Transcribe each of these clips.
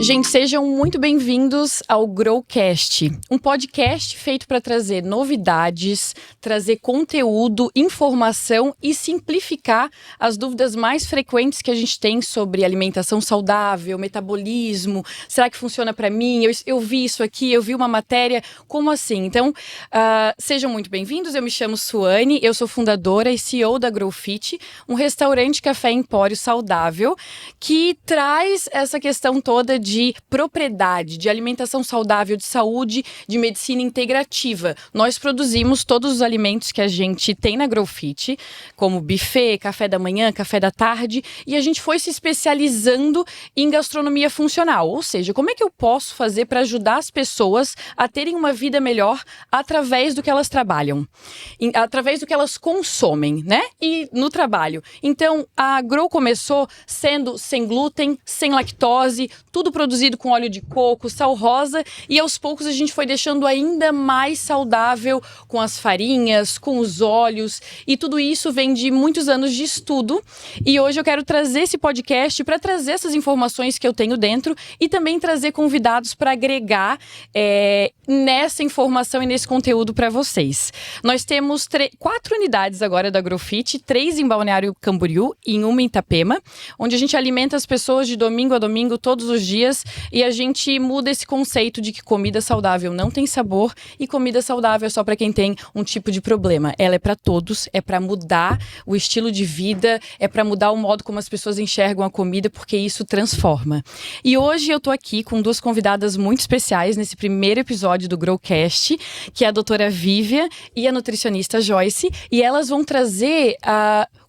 Gente, sejam muito bem-vindos ao Growcast, um podcast feito para trazer novidades, trazer conteúdo, informação e simplificar as dúvidas mais frequentes que a gente tem sobre alimentação saudável, metabolismo, será que funciona para mim? Eu vi isso aqui, eu vi uma matéria, como assim? Então, sejam muito bem-vindos, eu me chamo Suane, eu sou fundadora e CEO da Growfit, um restaurante café empório saudável que traz essa questão toda de propriedade, de alimentação saudável, de saúde, de medicina integrativa. Nós produzimos todos os alimentos que a gente tem na Growfit, como buffet, café da manhã, café da tarde, e a gente foi se especializando em gastronomia funcional, ou seja, como é que eu posso fazer para ajudar as pessoas a terem uma vida melhor através do que elas trabalham, através do que elas consomem, né? E no trabalho. Então, a Grow começou sendo sem glúten, sem lactose, tudo produzido com óleo de coco, sal rosa, e aos poucos a gente foi deixando ainda mais saudável com as farinhas, com os óleos, e tudo isso vem de muitos anos de estudo. E hoje eu quero trazer esse podcast para trazer essas informações que eu tenho dentro e também trazer convidados para agregar nessa informação e nesse conteúdo para vocês. Nós temos 4 unidades agora da Growfit, 3 em Balneário Camboriú e uma em Itapema, onde a gente alimenta as pessoas de domingo a domingo, todos os dias, e a gente muda esse conceito de que comida saudável não tem sabor e comida saudável é só para quem tem um tipo de problema. Ela é para todos, é para mudar o estilo de vida, é para mudar o modo como as pessoas enxergam a comida, porque isso transforma. E hoje eu tô aqui com 2 convidadas muito especiais nesse primeiro episódio do Growcast, que é a doutora Vívia e a nutricionista Joyce, e elas vão trazer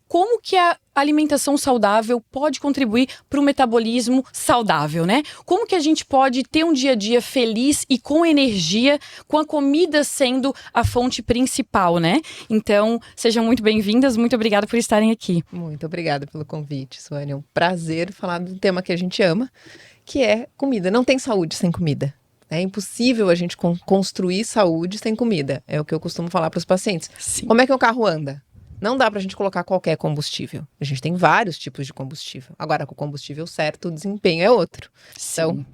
como que a alimentação saudável pode contribuir para o metabolismo saudável, né? Como que a gente pode ter um dia a dia feliz e com energia, com a comida sendo a fonte principal, né? Então, sejam muito bem-vindas, muito obrigada por estarem aqui. Muito obrigada pelo convite, Suane. É um prazer falar do tema que a gente ama, que é comida. Não tem saúde sem comida. É impossível a gente construir saúde sem comida. É o que eu costumo falar para os pacientes. Sim. Como é que o carro anda? Não dá para a gente colocar qualquer combustível. A gente tem vários tipos de combustível. Agora, com o combustível certo, o desempenho é outro. Sim. Então,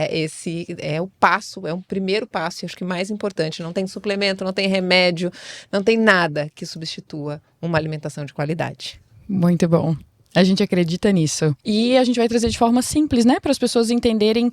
esse é o passo, é um primeiro passo, e acho que mais importante. Não tem suplemento, não tem remédio, não tem nada que substitua uma alimentação de qualidade. Muito bom. A gente acredita nisso. E a gente vai trazer de forma simples, né? Para as pessoas entenderem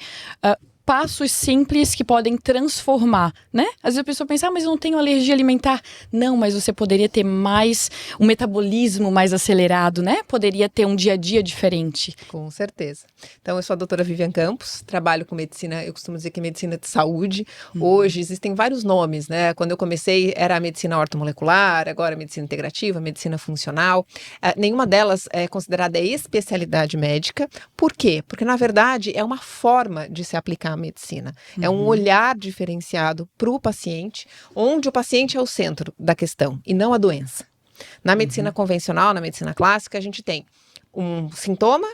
passos simples que podem transformar, né? Às vezes a pessoa pensa, mas eu não tenho alergia alimentar. Não, mas você poderia ter um metabolismo mais acelerado, né? Poderia ter um dia a dia diferente. Com certeza. Então, eu sou a doutora Vivian Campos, trabalho com medicina, eu costumo dizer que é medicina de saúde. Hoje existem vários nomes, né? Quando eu comecei era a medicina ortomolecular, agora a medicina integrativa, medicina funcional. Nenhuma delas é considerada especialidade médica. Por quê? Porque, na verdade, é uma forma de se aplicar medicina. É um olhar diferenciado para o paciente, onde o paciente é o centro da questão e não a doença. Na medicina convencional, na medicina clássica, a gente tem um sintoma,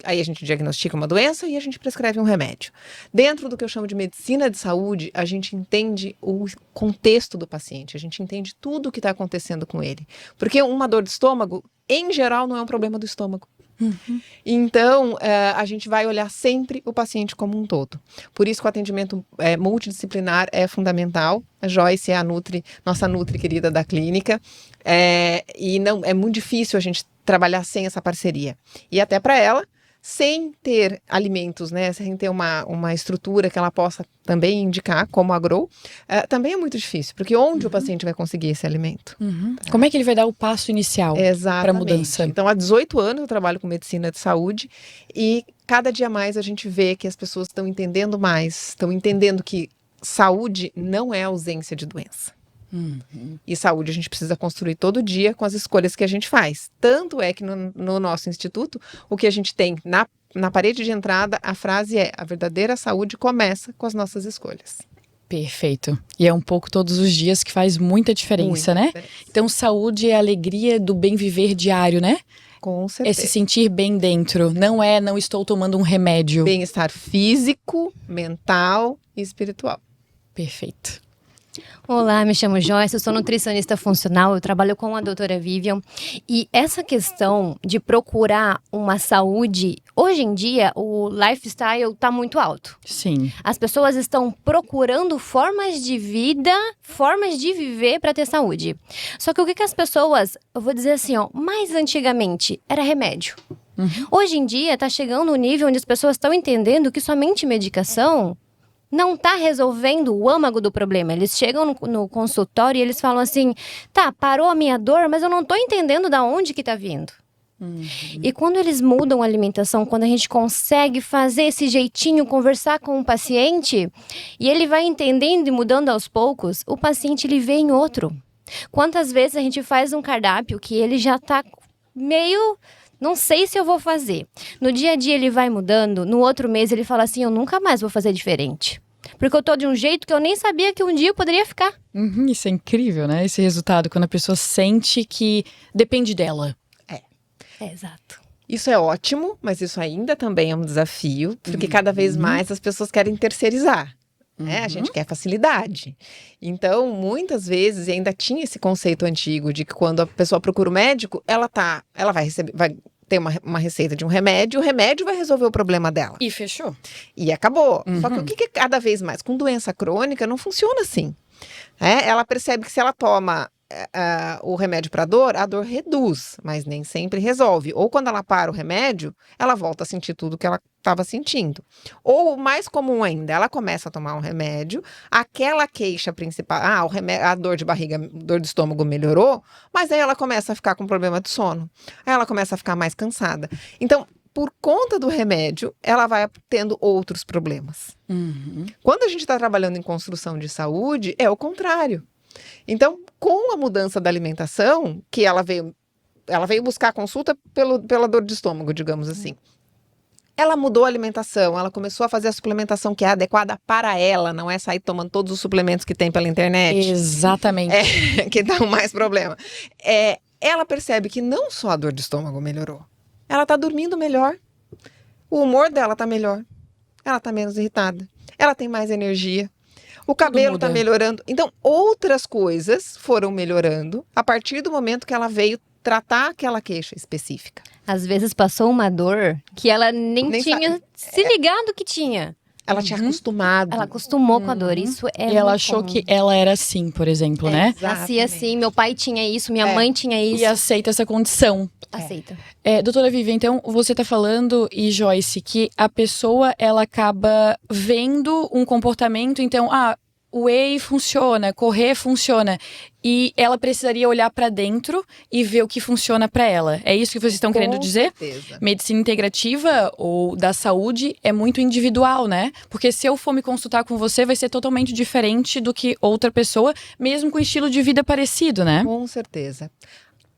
aí a gente diagnostica uma doença e a gente prescreve um remédio. Dentro do que eu chamo de medicina de saúde, a gente entende o contexto do paciente, a gente entende tudo o que está acontecendo com ele. Porque uma dor de estômago, em geral, não é um problema do estômago. Então, a gente vai olhar sempre o paciente como um todo. Por isso que o atendimento multidisciplinar é fundamental. A Joyce é nossa nutri querida da clínica. E não é muito difícil a gente trabalhar sem essa parceria. E até para ela, sem ter alimentos, né, sem ter uma estrutura que ela possa também indicar, como a Grow, também é muito difícil, porque onde o paciente vai conseguir esse alimento? Como é que ele vai dar o passo inicial para a mudança? Então, há 18 anos eu trabalho com medicina de saúde e cada dia mais a gente vê que as pessoas estão entendendo mais, estão entendendo que saúde não é ausência de doença. E saúde a gente precisa construir todo dia com as escolhas que a gente faz. Tanto é que no nosso instituto, o que a gente tem na parede de entrada, a frase é: a verdadeira saúde começa com as nossas escolhas. Perfeito. E é um pouco todos os dias que faz muita diferença, né? Então, saúde é a alegria do bem viver diário, né? Com certeza. É se sentir bem dentro. Não estou tomando um remédio. Bem-estar físico, mental e espiritual. Perfeito. Olá, me chamo Joyce, eu sou nutricionista funcional, eu trabalho com a doutora Vivian. E essa questão de procurar uma saúde, hoje em dia o lifestyle está muito alto. Sim. As pessoas estão procurando formas de vida, formas de viver para ter saúde. Só que o que as pessoas, eu vou dizer assim, ó, mais antigamente era remédio. Hoje em dia está chegando um nível onde as pessoas estão entendendo que somente medicação não está resolvendo o âmago do problema. Eles chegam no consultório e eles falam assim, tá, parou a minha dor, mas eu não estou entendendo da onde que está vindo. E quando eles mudam a alimentação, quando a gente consegue fazer esse jeitinho, conversar com o paciente, e ele vai entendendo e mudando aos poucos, o paciente ele vê em outro. Quantas vezes a gente faz um cardápio que ele já está meio... Não sei se eu vou fazer. No dia a dia ele vai mudando, no outro mês ele fala assim, eu nunca mais vou fazer diferente. Porque eu tô de um jeito que eu nem sabia que um dia eu poderia ficar. Isso é incrível, né? Esse resultado, quando a pessoa sente que depende dela. Exato. Isso é ótimo, mas isso ainda também é um desafio, porque cada vez mais as pessoas querem terceirizar. A gente quer facilidade. Então, muitas vezes, ainda tinha esse conceito antigo de que quando a pessoa procura o médico, ela vai ter uma receita de um remédio, o remédio vai resolver o problema dela. E fechou. E acabou. Só que o que cada vez mais, com doença crônica, não funciona assim. Ela percebe que se ela toma o remédio para dor, a dor reduz, mas nem sempre resolve. Ou quando ela para o remédio, ela volta a sentir tudo que ela estava sentindo. Ou, mais comum ainda, ela começa a tomar um remédio, aquela queixa principal, a dor de barriga, dor de estômago melhorou, mas aí ela começa a ficar com problema de sono. Aí ela começa a ficar mais cansada. Então, por conta do remédio, ela vai tendo outros problemas. Quando a gente está trabalhando em construção de saúde, é o contrário. Então, com a mudança da alimentação, que ela veio buscar consulta pela dor de estômago, digamos assim. Ela mudou a alimentação, ela começou a fazer a suplementação que é adequada para ela, não é sair tomando todos os suplementos que tem pela internet. Exatamente. Que dá mais problema. Ela percebe que não só a dor de estômago melhorou, ela tá dormindo melhor, o humor dela tá melhor, ela tá menos irritada, ela tem mais energia. O cabelo tá melhorando. Então, outras coisas foram melhorando a partir do momento que ela veio tratar aquela queixa específica. Às vezes passou uma dor que ela nem tinha se ligado que tinha. Ela tinha acostumado. Ela acostumou com a dor. Isso é E ela achou que ela era assim, por exemplo, né? Nasci assim, meu pai tinha isso, minha mãe tinha isso. E aceita essa condição. Aceita. Doutora Vivian, então você tá falando, e Joyce, que a pessoa, ela acaba vendo um comportamento, então, o whey funciona, correr funciona, e ela precisaria olhar para dentro e ver o que funciona para ela. É isso que vocês estão querendo dizer? Com certeza. Medicina integrativa ou da saúde é muito individual, né? Porque se eu for me consultar com você, vai ser totalmente diferente do que outra pessoa, mesmo com estilo de vida parecido, né? Com certeza.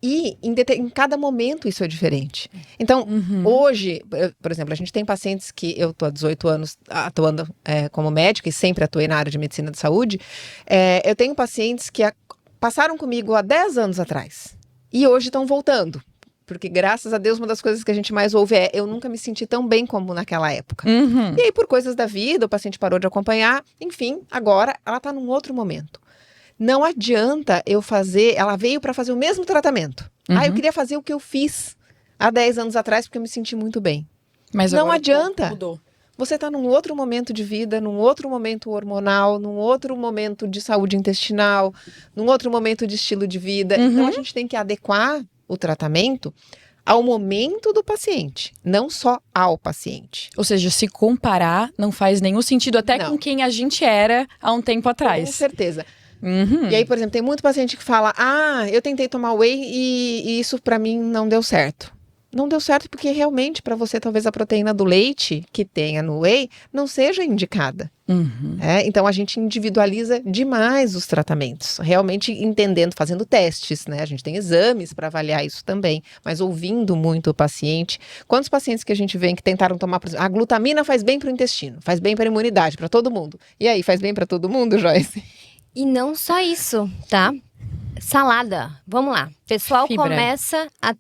E em cada momento isso é diferente. Então, hoje, por exemplo, a gente tem pacientes que eu estou há 18 anos atuando como médica e sempre atuei na área de medicina de saúde. Eu tenho pacientes que passaram comigo há 10 anos atrás e hoje estão voltando. Porque, graças a Deus, uma das coisas que a gente mais ouve é eu nunca me senti tão bem como naquela época. E aí, por coisas da vida, o paciente parou de acompanhar. Enfim, agora ela está num outro momento. Não adianta eu fazer... Ela veio para fazer o mesmo tratamento. Eu queria fazer o que eu fiz há 10 anos atrás porque eu me senti muito bem. Mas não agora adianta. Mudou. Você está num outro momento de vida, num outro momento hormonal, num outro momento de saúde intestinal, num outro momento de estilo de vida. Então, a gente tem que adequar o tratamento ao momento do paciente, não só ao paciente. Ou seja, se comparar não faz nenhum sentido, até com quem a gente era há um tempo atrás. Com certeza. E aí, por exemplo, tem muito paciente que fala, eu tentei tomar whey e isso pra mim não deu certo. Não deu certo porque realmente para você talvez a proteína do leite que tenha no whey não seja indicada. Então a gente individualiza demais os tratamentos, realmente entendendo, fazendo testes, né? A gente tem exames para avaliar isso também, mas ouvindo muito o paciente. Quantos pacientes que a gente vê que tentaram tomar, por exemplo, a glutamina faz bem para o intestino, faz bem para a imunidade, para todo mundo. E aí, faz bem para todo mundo, Joyce? E não só isso, tá? Salada, vamos lá. Pessoal Fibra. começa a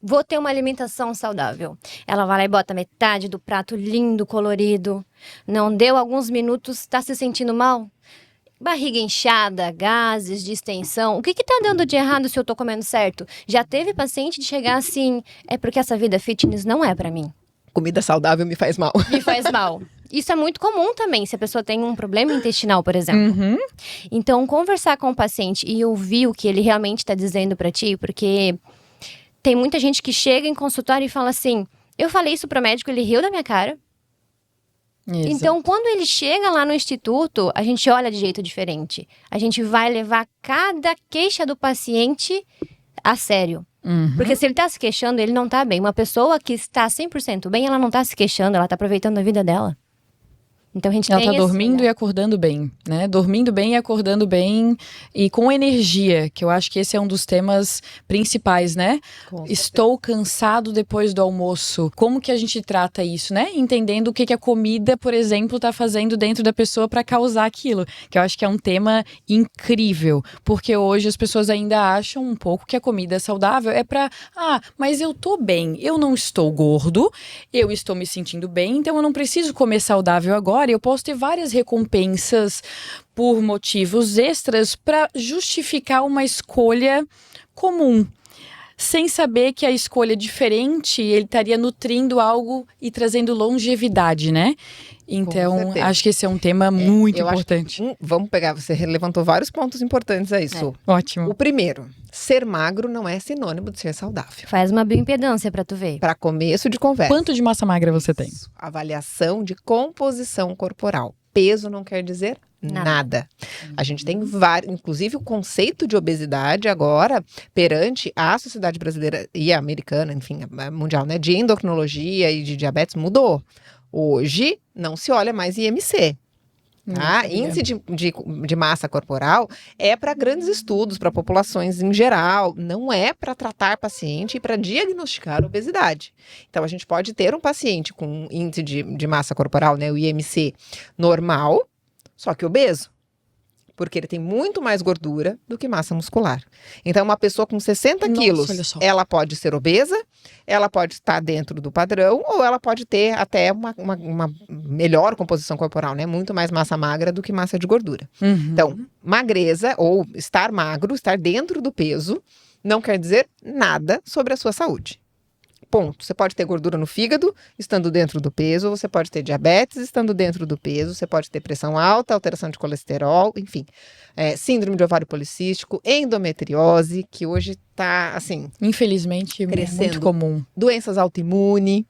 vou ter uma alimentação saudável. Ela vai lá e bota metade do prato lindo, colorido. Não deu alguns minutos, tá se sentindo mal? barriga inchada, gases, distensão. O que tá dando de errado se eu tô comendo certo? Já teve paciente de chegar assim, é porque essa vida fitness não é pra mim. Comida saudável me faz mal. Me faz mal. Isso é muito comum também, se a pessoa tem um problema intestinal, por exemplo. Então, conversar com o paciente e ouvir o que ele realmente tá dizendo pra ti, porque tem muita gente que chega em consultório e fala assim, eu falei isso pro médico, ele riu da minha cara. Exato. Então, quando ele chega lá no instituto, a gente olha de jeito diferente. A gente vai levar cada queixa do paciente a sério. Porque se ele tá se queixando, ele não tá bem. Uma pessoa que está 100% bem, ela não tá se queixando, ela tá aproveitando a vida dela. Então a gente Ela tem tá dormindo e acordando bem, né? Dormindo bem e acordando bem e com energia, que eu acho que esse é um dos temas principais, né? Estou cansado depois do almoço. Como que a gente trata isso, né? Entendendo o que a comida, por exemplo, tá fazendo dentro da pessoa para causar aquilo, que eu acho que é um tema incrível, porque hoje as pessoas ainda acham um pouco que a comida saudável é para, mas eu tô bem, eu não estou gordo, eu estou me sentindo bem, então eu não preciso comer saudável agora. Eu posso ter várias recompensas por motivos extras para justificar uma escolha comum, sem saber que a escolha diferente, ele estaria nutrindo algo e trazendo longevidade, né? Então, acho que esse é um tema muito importante. Vamos pegar, você levantou vários pontos importantes aí, Su. Ótimo. O primeiro, ser magro não é sinônimo de ser saudável. Faz uma bioimpedância pra tu ver. Para começo de conversa. Quanto de massa magra você tem? Avaliação de composição corporal. Peso não quer dizer nada. A gente tem vários, inclusive o conceito de obesidade agora, perante a sociedade brasileira e a americana, enfim, a mundial, né, de endocrinologia e de diabetes mudou. Hoje, não se olha mais IMC. Tá? Índice de massa corporal é para grandes estudos, para populações em geral, não é para tratar paciente e para diagnosticar obesidade. Então, a gente pode ter um paciente com índice de massa corporal, né, o IMC normal, só que obeso. Porque ele tem muito mais gordura do que massa muscular. Então, uma pessoa com 60 quilos, ela pode ser obesa, ela pode estar dentro do padrão, ou ela pode ter até uma melhor composição corporal, né? Muito mais massa magra do que massa de gordura. Então, magreza ou estar magro, estar dentro do peso, não quer dizer nada sobre a sua saúde. Ponto. Você pode ter gordura no fígado, estando dentro do peso, você pode ter diabetes, estando dentro do peso, você pode ter pressão alta, alteração de colesterol, enfim. Síndrome de ovário policístico, endometriose, que hoje está, assim... Infelizmente, crescendo. Muito comum. Doenças autoimunes.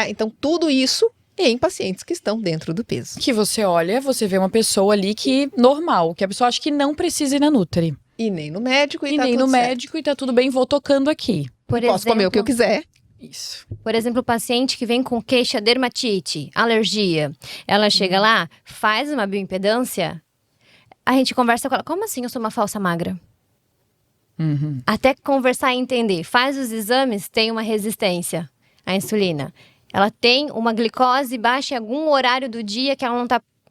Então, tudo isso em pacientes que estão dentro do peso. Que você olha, você vê uma pessoa ali que normal, que a pessoa acha que não precisa ir na Nutri. E nem no médico e nem no médico, e tá tudo bem, vou tocando aqui. Posso comer o que eu quiser. Isso. Por exemplo, o paciente que vem com queixa, dermatite, alergia. Ela chega lá, faz uma bioimpedância, a gente conversa com ela. Como assim eu sou uma falsa magra? Até conversar e entender. Faz os exames, tem uma resistência à insulina. Ela tem uma glicose baixa em algum horário do dia que ela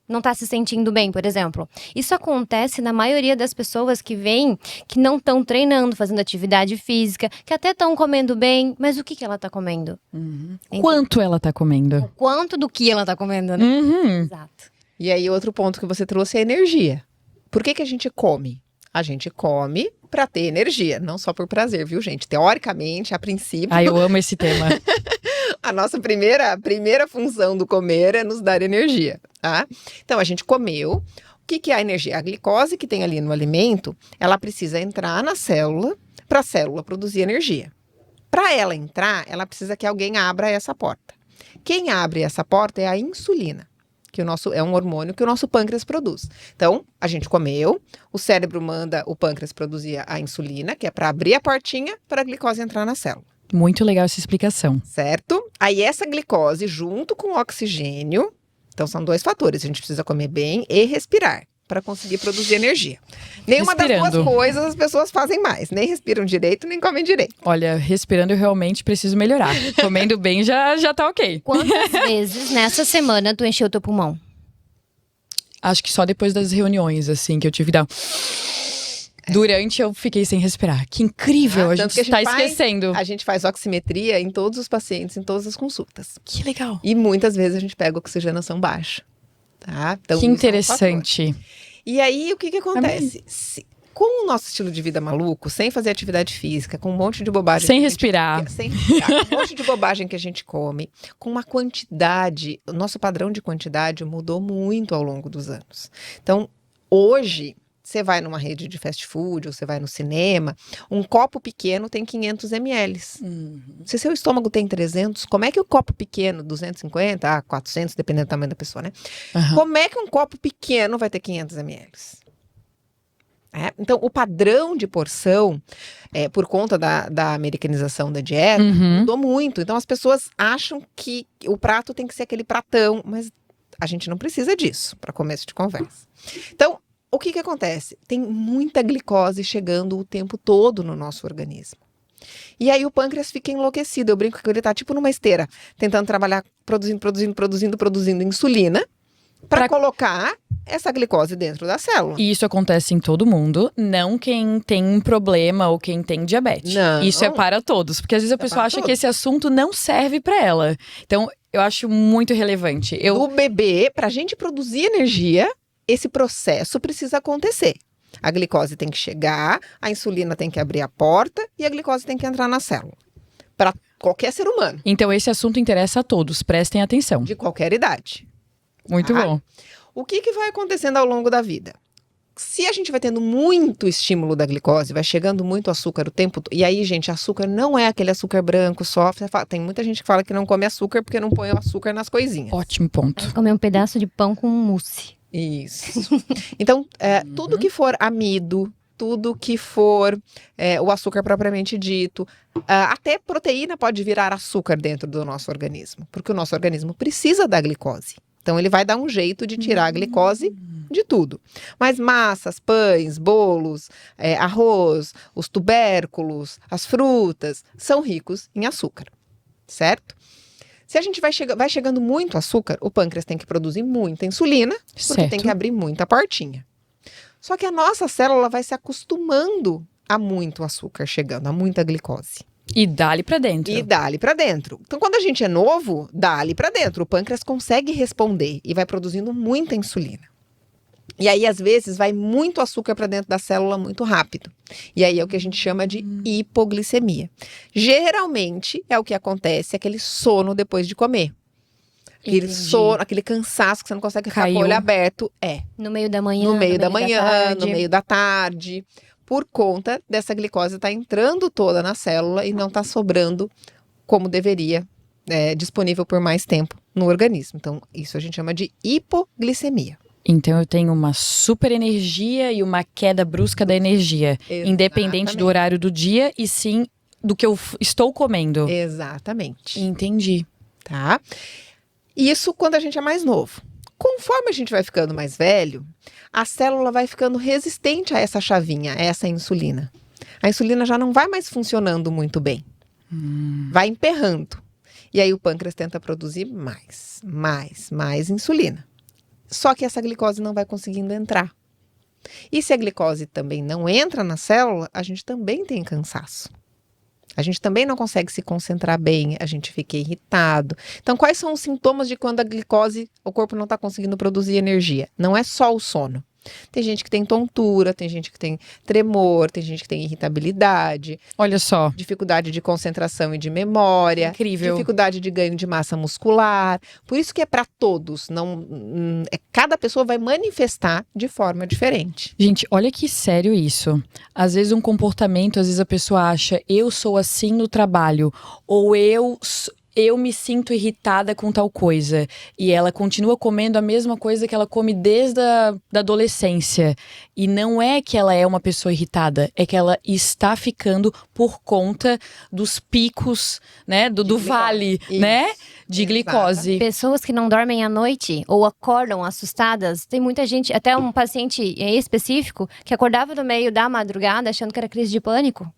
não tá se sentindo bem, por exemplo. Isso acontece na maioria das pessoas que vêm, que não estão treinando, fazendo atividade física, que até estão comendo bem, mas o que ela tá comendo? Quanto ela tá comendo? O quanto do que ela tá comendo, né? Exato. E aí, outro ponto que você trouxe é a energia. Por que a gente come? A gente come para ter energia, não só por prazer, viu, gente? Teoricamente, a princípio... Eu amo esse tema. A nossa primeira função do comer é nos dar energia, tá? Então, a gente comeu. O que é a energia? A glicose que tem ali no alimento, ela precisa entrar na célula para a célula produzir energia. Para ela entrar, ela precisa que alguém abra essa porta. Quem abre essa porta é a insulina, que é um hormônio que o nosso pâncreas produz. Então, a gente comeu, o cérebro manda o pâncreas produzir a insulina, que é para abrir a portinha para a glicose entrar na célula. Muito legal essa explicação. Certo? Aí essa glicose junto com o oxigênio, então são dois fatores, a gente precisa comer bem e respirar para conseguir produzir energia. Nenhuma das duas coisas as pessoas fazem mais, nem respiram direito, nem comem direito. Olha, respirando eu realmente preciso melhorar. Comendo bem já tá ok. Quantas vezes nessa semana tu encheu teu pulmão? Acho que só depois das reuniões, assim, que eu tive que dar... Durante eu fiquei sem respirar. Que incrível, a gente está esquecendo. A gente faz oximetria em todos os pacientes, em todas as consultas. Que legal. E muitas vezes a gente pega oxigenação baixa. Tá? Então, que interessante. E aí, o que acontece? Com o nosso estilo de vida maluco, sem fazer atividade física, com um monte de bobagem... Sem respirar. Com um monte de bobagem que a gente come, com uma quantidade... O nosso padrão de quantidade mudou muito ao longo dos anos. Então, hoje, você vai numa rede de fast food, ou você vai no cinema, um copo pequeno tem 500 ml. Se seu estômago tem 300, como é que o copo pequeno, 250, 400, dependendo do tamanho da pessoa, né? Como é que um copo pequeno vai ter 500 ml? Então, o padrão de porção, por conta da americanização da dieta, mudou muito. Então, as pessoas acham que o prato tem que ser aquele pratão, mas a gente não precisa disso para começo de conversa. Então, o que acontece? Tem muita glicose chegando o tempo todo no nosso organismo. E aí o pâncreas fica enlouquecido. Eu brinco que ele tá tipo numa esteira, tentando trabalhar, produzindo insulina para colocar essa glicose dentro da célula. E isso acontece em todo mundo, não quem tem um problema ou quem tem diabetes. Não. Isso é para todos, porque às vezes a pessoa acha que esse assunto não serve para ela. Então, eu acho muito relevante. O bebê, pra gente produzir energia, esse processo precisa acontecer. A glicose tem que chegar, a insulina tem que abrir a porta e a glicose tem que entrar na célula. Para qualquer ser humano. Então, esse assunto interessa a todos, prestem atenção. De qualquer idade. Muito bom. O que vai acontecendo ao longo da vida? Se a gente vai tendo muito estímulo da glicose, vai chegando muito açúcar o tempo todo. E aí, gente, açúcar não é aquele açúcar branco só. Tem muita gente que fala que não come açúcar porque não põe o açúcar nas coisinhas. Ótimo ponto. Comer um pedaço de pão com mousse. Isso. Então, tudo que for amido, tudo que for o açúcar propriamente dito, até proteína pode virar açúcar dentro do nosso organismo. Porque o nosso organismo precisa da glicose. Então, ele vai dar um jeito de tirar a glicose de tudo. Mas massas, pães, bolos, arroz, os tubérculos, as frutas, são ricos em açúcar, certo? Se a gente vai chegando muito açúcar, o pâncreas tem que produzir muita insulina, porque tem que abrir muita portinha. Só que a nossa célula vai se acostumando a muito açúcar chegando, a muita glicose. E dá-lhe pra dentro. Então, quando a gente é novo, dá-lhe pra dentro. O pâncreas consegue responder e vai produzindo muita insulina. E aí, às vezes, vai muito açúcar para dentro da célula muito rápido. E aí é o que a gente chama de hipoglicemia. Geralmente, é o que acontece, aquele sono depois de comer. Aquele sono, aquele cansaço que você não consegue ficar com o olho aberto. No meio da manhã. No meio da manhã, no meio da tarde. Por conta dessa glicose estar entrando toda na célula e não tá sobrando como deveria, disponível por mais tempo no organismo. Então, isso a gente chama de hipoglicemia. Então, eu tenho uma super energia e uma queda brusca da energia. Exatamente. Independente do horário do dia e sim do que eu estou comendo. Exatamente. Entendi. Tá? Isso quando a gente é mais novo. Conforme a gente vai ficando mais velho, a célula vai ficando resistente a essa chavinha, a essa insulina. A insulina já não vai mais funcionando muito bem. Vai emperrando. E aí o pâncreas tenta produzir mais insulina. Só que essa glicose não vai conseguindo entrar. E se a glicose também não entra na célula, a gente também tem cansaço. A gente também não consegue se concentrar bem, a gente fica irritado. Então, quais são os sintomas de quando a glicose, o corpo não está conseguindo produzir energia? Não é só o sono. Tem gente que tem tontura, tem gente que tem tremor, tem gente que tem irritabilidade. Olha só. Dificuldade de concentração e de memória. Incrível. Dificuldade de ganho de massa muscular. Por isso que é para todos. Cada pessoa vai manifestar de forma diferente. Gente, olha que sério isso. Às vezes um comportamento, às vezes a pessoa acha, eu sou assim no trabalho, ou eu me sinto irritada com tal coisa. E ela continua comendo a mesma coisa que ela come desde a da adolescência. E não é que ela é uma pessoa irritada, é que ela está ficando por conta dos picos, né, do vale, né, de glicose. Pessoas que não dormem à noite ou acordam assustadas. Tem muita gente, até um paciente específico, que acordava no meio da madrugada achando que era crise de pânico.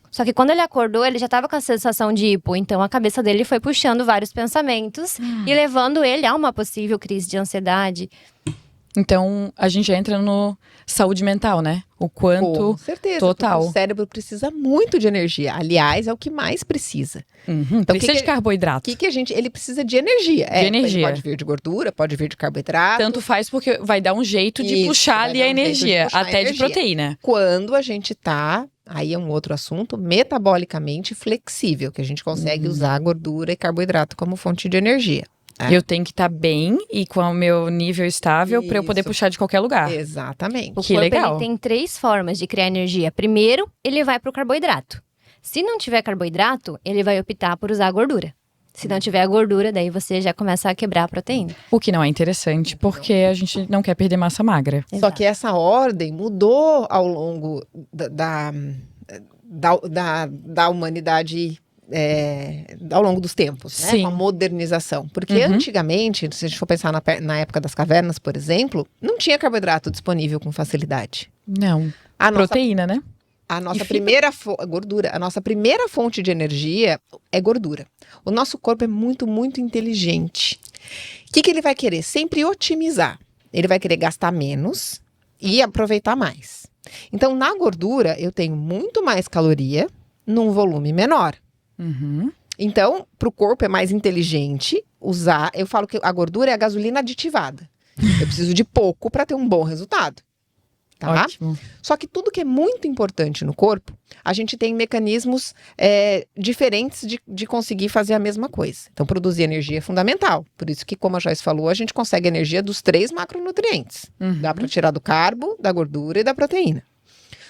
Só que quando ele acordou, ele já estava com a sensação de hipo. Então, a cabeça dele foi puxando vários pensamentos e levando ele a uma possível crise de ansiedade. Então, a gente já entra no saúde mental, né? O quanto... Com certeza, total. porque o cérebro precisa muito de energia. Aliás, é o que mais precisa. Uhum, Então, precisa de carboidrato. Ele precisa de energia. energia. Ele pode vir de gordura, pode vir de carboidrato. Tanto faz porque vai dar um jeito de Isso, puxar vai ali dar a um jeito de energia, puxar a até de energia. proteína. Quando a gente tá, aí é um outro assunto, metabolicamente flexível, que a gente consegue usar gordura e carboidrato como fonte de energia. Eu tenho que estar bem e com o meu nível estável para eu poder Isso. puxar de qualquer lugar. Exatamente. O Que corpo legal. ele tem 3 formas de criar energia. Primeiro, ele vai pro carboidrato. Se não tiver carboidrato, ele vai optar por usar a gordura. Se não tiver a gordura, daí você já começa a quebrar a proteína. O que não é interessante, porque a gente não quer perder massa magra. Só que essa ordem mudou ao longo da humanidade, ao longo dos tempos, né? Sim. Com a modernização. Porque antigamente, se a gente for pensar na época das cavernas, por exemplo, não tinha carboidrato disponível com facilidade. Não. A nossa, Proteína, né? a nossa e primeira gordura, a nossa primeira fonte de energia é gordura. O nosso corpo é muito, muito inteligente. O que ele vai querer? Sempre otimizar. Ele vai querer gastar menos e aproveitar mais. Então, na gordura, eu tenho muito mais caloria num volume menor. Uhum. Então, para o corpo é mais inteligente usar. Eu falo que a gordura é a gasolina aditivada. Eu preciso de pouco para ter um bom resultado. Tá? Ótimo. Só que tudo que é muito importante no corpo, a gente tem mecanismos diferentes de conseguir fazer a mesma coisa. Então, produzir energia é fundamental. Por isso que, como a Joyce falou, a gente consegue energia dos 3 macronutrientes. Dá para tirar do carbo, da gordura e da proteína.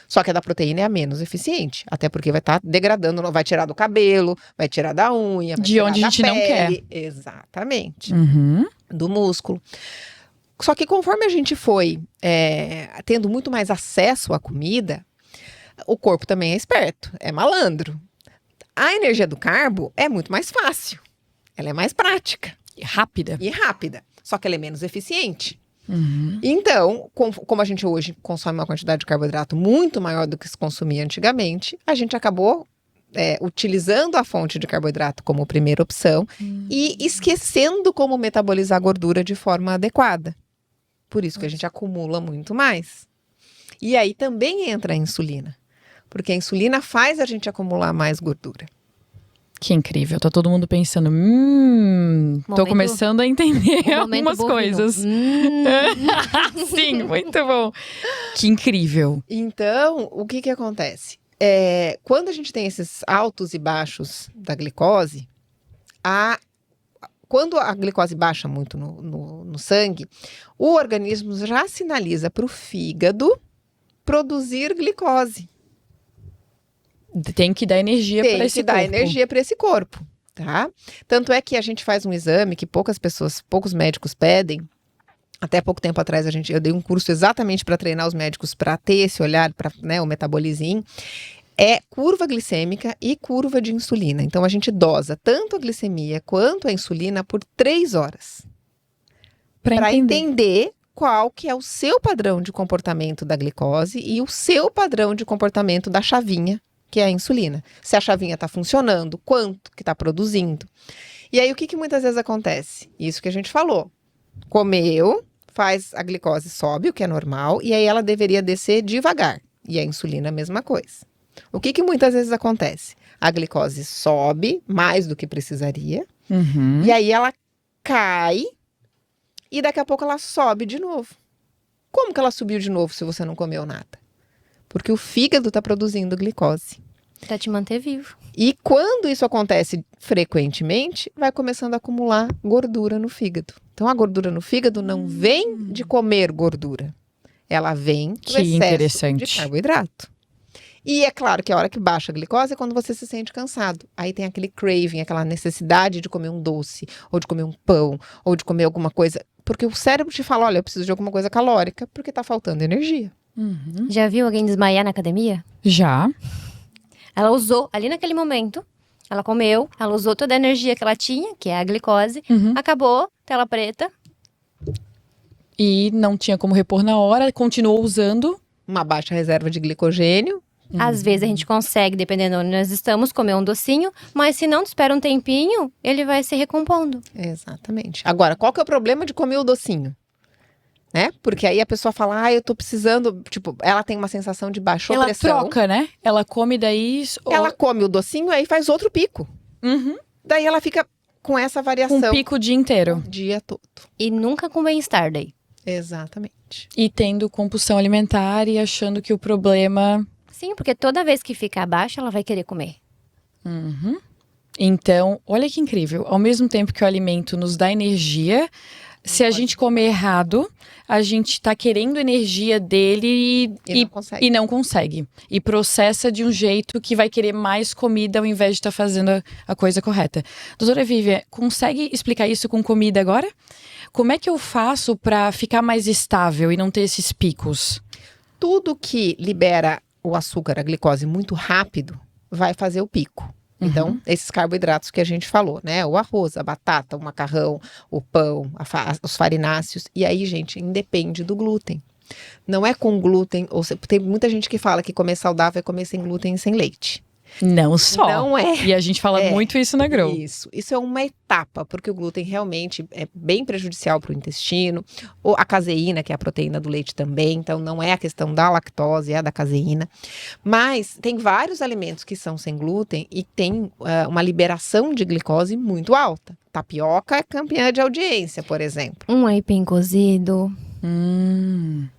Só que a da proteína é a menos eficiente. Até porque vai estar degradando, vai tirar do cabelo, vai tirar da unha, vai De tirar onde da a gente não pele. Exatamente. Uhum. Do músculo. Só que conforme a gente foi tendo muito mais acesso à comida, o corpo também é esperto, é malandro. A energia do carbo é muito mais fácil. Ela é mais prática Rápida. e rápida. Só que ela é menos eficiente. Uhum. Então, como a gente hoje consome uma quantidade de carboidrato muito maior do que se consumia antigamente, a gente acabou utilizando a fonte de carboidrato como primeira opção e esquecendo como metabolizar a gordura de forma adequada. Por isso que a gente acumula muito mais. E aí também entra a insulina, porque a insulina faz a gente acumular mais gordura. Que incrível. Tá todo mundo pensando, tô Momento- começando a entender O momento algumas bovino. coisas. Sim, muito bom. Que incrível. Então, o que acontece? Quando a gente tem esses altos e baixos da glicose, quando a glicose baixa muito no sangue, o organismo já sinaliza para o fígado produzir glicose. Tem que dar energia para Tem esse que dar corpo. energia para esse corpo, tá? Tanto é que a gente faz um exame que poucos médicos pedem. Até pouco tempo atrás eu dei um curso exatamente para treinar os médicos para ter esse olhar para o metabolizinho. É curva glicêmica e curva de insulina. Então a gente dosa tanto a glicemia quanto a insulina por 3 horas. Para entender qual que é o seu padrão de comportamento da glicose e o seu padrão de comportamento da chavinha, que é a insulina. Se a chavinha está funcionando, quanto que está produzindo. E aí o que muitas vezes acontece? Isso que a gente falou. Comeu, a glicose sobe, o que é normal, e aí ela deveria descer devagar. E a insulina a mesma coisa. O que muitas vezes acontece? A glicose sobe mais do que precisaria, e aí ela cai, e daqui a pouco ela sobe de novo. Como que ela subiu de novo se você não comeu nada? Porque o fígado está produzindo glicose. Pra te manter vivo. E quando isso acontece frequentemente, vai começando a acumular gordura no fígado. Então, a gordura no fígado não vem de comer gordura. Ela vem do Que excesso interessante. de carboidrato. E é claro que a hora que baixa a glicose é quando você se sente cansado. Aí tem aquele craving, aquela necessidade de comer um doce, ou de comer um pão, ou de comer alguma coisa. Porque o cérebro te fala, olha, eu preciso de alguma coisa calórica, porque tá faltando energia. Já viu alguém desmaiar na academia? Já. Ela usou, ali naquele momento, ela comeu, ela usou toda a energia que ela tinha, que é a glicose, acabou, tela preta. E não tinha como repor na hora, continuou usando. Uma baixa reserva de glicogênio. Às vezes a gente consegue, dependendo de onde nós estamos, comer um docinho, mas se não espera um tempinho, ele vai se recompondo. Exatamente. Agora, qual que é o problema de comer o docinho? né? Porque aí a pessoa fala, eu tô precisando, tipo, ela tem uma sensação de baixa Ela pressão. troca, né? Ela come daí... Ela come o docinho, aí faz outro pico. Uhum. Daí ela fica com essa variação. Com pico o dia inteiro. O dia todo. E nunca com bem-estar daí. Exatamente. E tendo compulsão alimentar e achando que o problema... Sim, porque toda vez que fica abaixo, ela vai querer comer. Uhum. Então, olha que incrível. Ao mesmo tempo que o alimento nos dá energia, se a gente comer errado, a gente tá querendo energia dele E não consegue. não consegue. E processa de um jeito que vai querer mais comida ao invés de estar fazendo a coisa correta. Doutora Vivian, consegue explicar isso com comida agora? Como é que eu faço para ficar mais estável e não ter esses picos? Tudo que libera o açúcar, a glicose muito rápido, vai fazer o pico. Então, esses carboidratos que a gente falou, né? O arroz, a batata, o macarrão, o pão, os farináceos. E aí, gente, independe do glúten. Não é com glúten, tem muita gente que fala que comer saudável é comer sem glúten e sem leite. Não só. Não é. E a gente fala muito isso na Grow. Isso é uma etapa, porque o glúten realmente é bem prejudicial para o intestino. Ou a caseína, que é a proteína do leite também, então não é a questão da lactose, é a da caseína. Mas tem vários alimentos que são sem glúten e tem uma liberação de glicose muito alta. Tapioca é campeã de audiência, por exemplo. Um aipim cozido.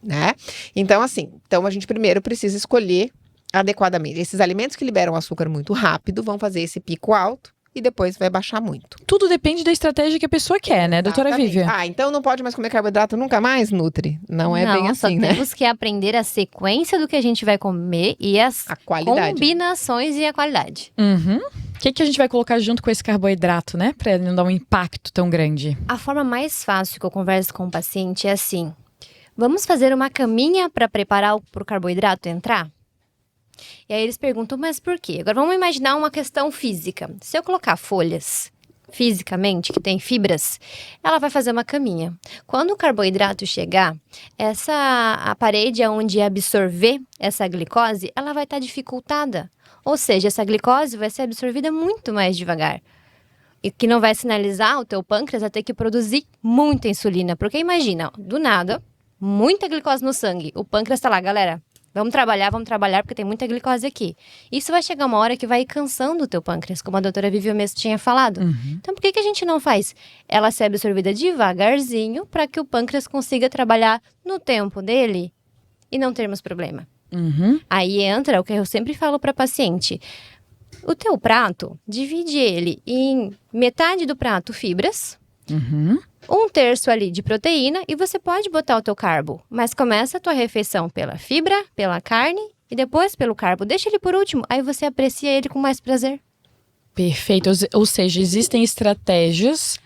Né? Então, assim, a gente primeiro precisa escolher adequadamente. Esses alimentos que liberam açúcar muito rápido vão fazer esse pico alto e depois vai baixar muito. Tudo depende da estratégia que a pessoa quer, né, doutora Exatamente. Vivian? Então não pode mais comer carboidrato nunca mais, Nutri? Não é bem assim, né? Temos que aprender a sequência do que a gente vai comer e as A qualidade. combinações e a qualidade. O que a gente vai colocar junto com esse carboidrato, né? Pra ele não dar um impacto tão grande. A forma mais fácil que eu converso com o paciente é assim: vamos fazer uma caminha para preparar para o carboidrato entrar? E aí eles perguntam, mas por quê? Agora vamos imaginar uma questão física. Se eu colocar folhas, fisicamente, que tem fibras, ela vai fazer uma caminha. Quando o carboidrato chegar, a parede onde absorver essa glicose, ela vai estar dificultada. Ou seja, essa glicose vai ser absorvida muito mais devagar. E que não vai sinalizar o teu pâncreas a ter que produzir muita insulina. Porque imagina, do nada, muita glicose no sangue. O pâncreas está lá, galera. Vamos trabalhar, porque tem muita glicose aqui. Isso vai chegar uma hora que vai ir cansando o teu pâncreas, como a doutora Vivian mesmo tinha falado. Então, por que a gente não faz ela ser absorvida devagarzinho para que o pâncreas consiga trabalhar no tempo dele e não termos problema? Aí entra o que eu sempre falo para paciente. O teu prato, divide ele em metade do prato fibras, 1/3 ali de proteína e você pode botar o teu carbo. Mas começa a tua refeição pela fibra, pela carne e depois pelo carbo. Deixa ele por último, aí você aprecia ele com mais prazer. Perfeito. Ou seja, existem estratégias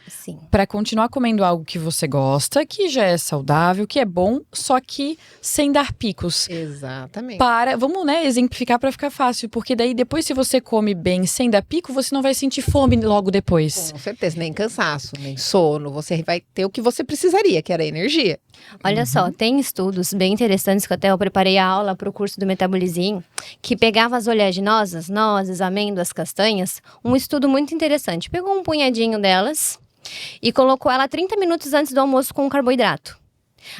para continuar comendo algo que você gosta, que já é saudável, que é bom, só que sem dar picos. Exatamente. Vamos, exemplificar para ficar fácil, porque daí depois se você come bem sem dar pico, você não vai sentir fome logo depois. Com certeza, nem cansaço, nem sono, você vai ter o que você precisaria, que era energia. Olha só, tem estudos bem interessantes que até eu preparei a aula para o curso do Metabolizinho, que pegava as oleaginosas, nozes, amêndoas, castanhas, um estudo muito interessante. Pegou um punhadinho delas e colocou ela 30 minutos antes do almoço com carboidrato.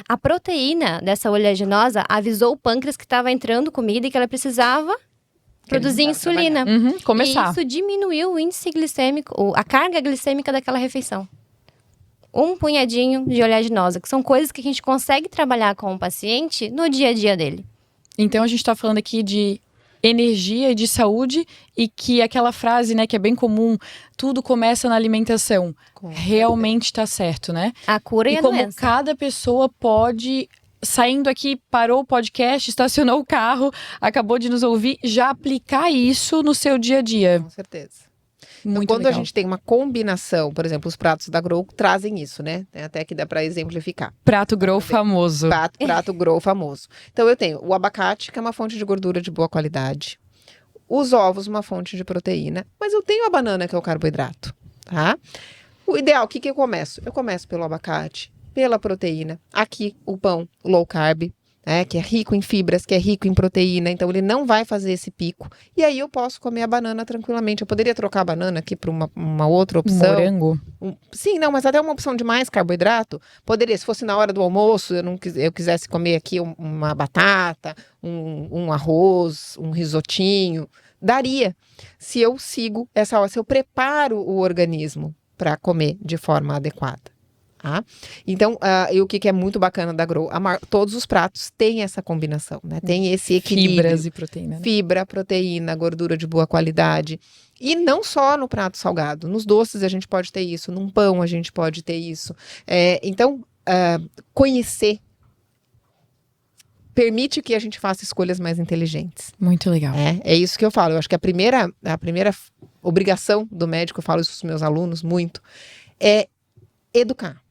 A proteína dessa oleaginosa avisou o pâncreas que estava entrando comida e que ela precisava produzir insulina. Começar. E isso diminuiu o índice glicêmico, a carga glicêmica daquela refeição. Um punhadinho de oleaginosa, que são coisas que a gente consegue trabalhar com o paciente no dia a dia dele. Então a gente está falando aqui de energia e de saúde e que aquela frase, que é bem comum, tudo começa na alimentação. Realmente está certo, né? A cura e a como doença. Cada pessoa pode, saindo aqui, parou o podcast, estacionou o carro, acabou de nos ouvir, já aplicar isso no seu dia a dia. Com certeza. Muito Então, quando legal. a gente tem uma combinação, por exemplo, os pratos da Grow trazem isso, né? Tem até que dá para exemplificar. Prato Grow famoso. Prato Grow famoso. Então, eu tenho o abacate, que é uma fonte de gordura de boa qualidade. Os ovos, uma fonte de proteína. Mas eu tenho a banana, que é o carboidrato, tá? O ideal, o que eu começo? Eu começo pelo abacate, pela proteína. Aqui, o pão low carb, que é rico em fibras, que é rico em proteína, então ele não vai fazer esse pico. E aí eu posso comer a banana tranquilamente. Eu poderia trocar a banana aqui por uma outra opção. Morango? Sim, não, mas até uma opção de mais carboidrato. Poderia, se fosse na hora do almoço, eu quisesse comer aqui uma batata, um arroz, um risotinho, daria. Se eu sigo essa hora, se eu preparo o organismo para comer de forma adequada. Tá? Então, e o que é muito bacana da Grow? Todos os pratos têm essa combinação, né? Tem esse equilíbrio. Fibras e proteína. Né? Fibra, proteína, gordura de boa qualidade. E não só no prato salgado. Nos doces a gente pode ter isso. Num pão a gente pode ter isso. Então, conhecer permite que a gente faça escolhas mais inteligentes. Muito legal. É isso que eu falo. Eu acho que a primeira obrigação do médico, eu falo isso para os meus alunos muito, é educar.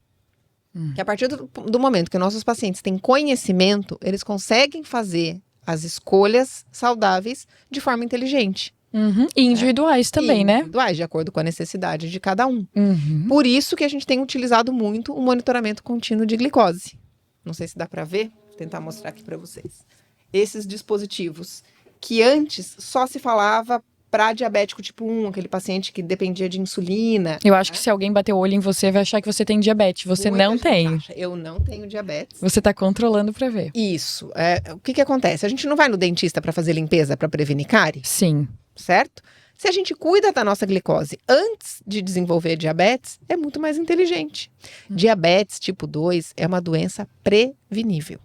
Que a partir do momento que nossos pacientes têm conhecimento, eles conseguem fazer as escolhas saudáveis de forma inteligente. Uhum. E individuais também, né? Individuais, de acordo com a necessidade de cada um. Uhum. Por isso que a gente tem utilizado muito o monitoramento contínuo de glicose. Não sei se dá para ver, vou tentar mostrar aqui para vocês. Esses dispositivos que antes só se falava para diabético tipo 1, aquele paciente que dependia de insulina. Eu acho que se alguém bater o olho em você, vai achar que você tem diabetes. Você Muita não gente tem. acha. Eu não tenho diabetes. Você tá controlando para ver. Isso. O que acontece? A gente não vai no dentista para fazer limpeza, para prevenir cárie, Sim. certo? Se a gente cuida da nossa glicose antes de desenvolver diabetes, é muito mais inteligente. Diabetes tipo 2 é uma doença prevenível.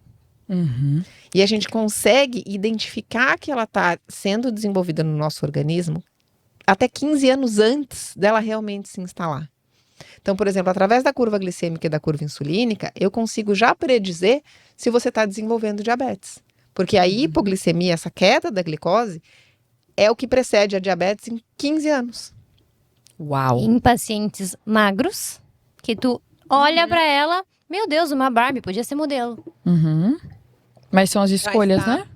Uhum. E a gente consegue identificar que ela está sendo desenvolvida no nosso organismo até 15 anos antes dela realmente se instalar. Então, por exemplo, através da curva glicêmica e da curva insulínica, eu consigo já predizer se você está desenvolvendo diabetes. Porque a hipoglicemia, essa queda da glicose, é o que precede a diabetes em 15 anos. Uau. Em pacientes magros, que tu olha pra ela, meu Deus, uma Barbie, podia ser modelo. Uhum. Mas são as escolhas, estar né?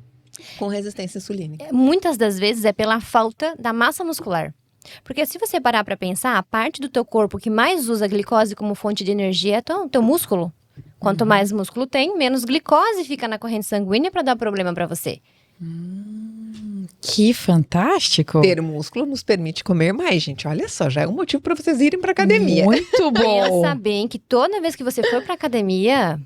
Com resistência insulínica. Muitas das vezes é pela falta da massa muscular. Porque se você parar pra pensar, a parte do teu corpo que mais usa a glicose como fonte de energia é o teu músculo. Quanto mais músculo tem, menos glicose fica na corrente sanguínea pra dar problema pra você. Que fantástico. Ter músculo nos permite comer mais, gente. Olha só, já é um motivo para vocês irem para academia. Muito bom. Pensa bem que toda vez que você for pra academia,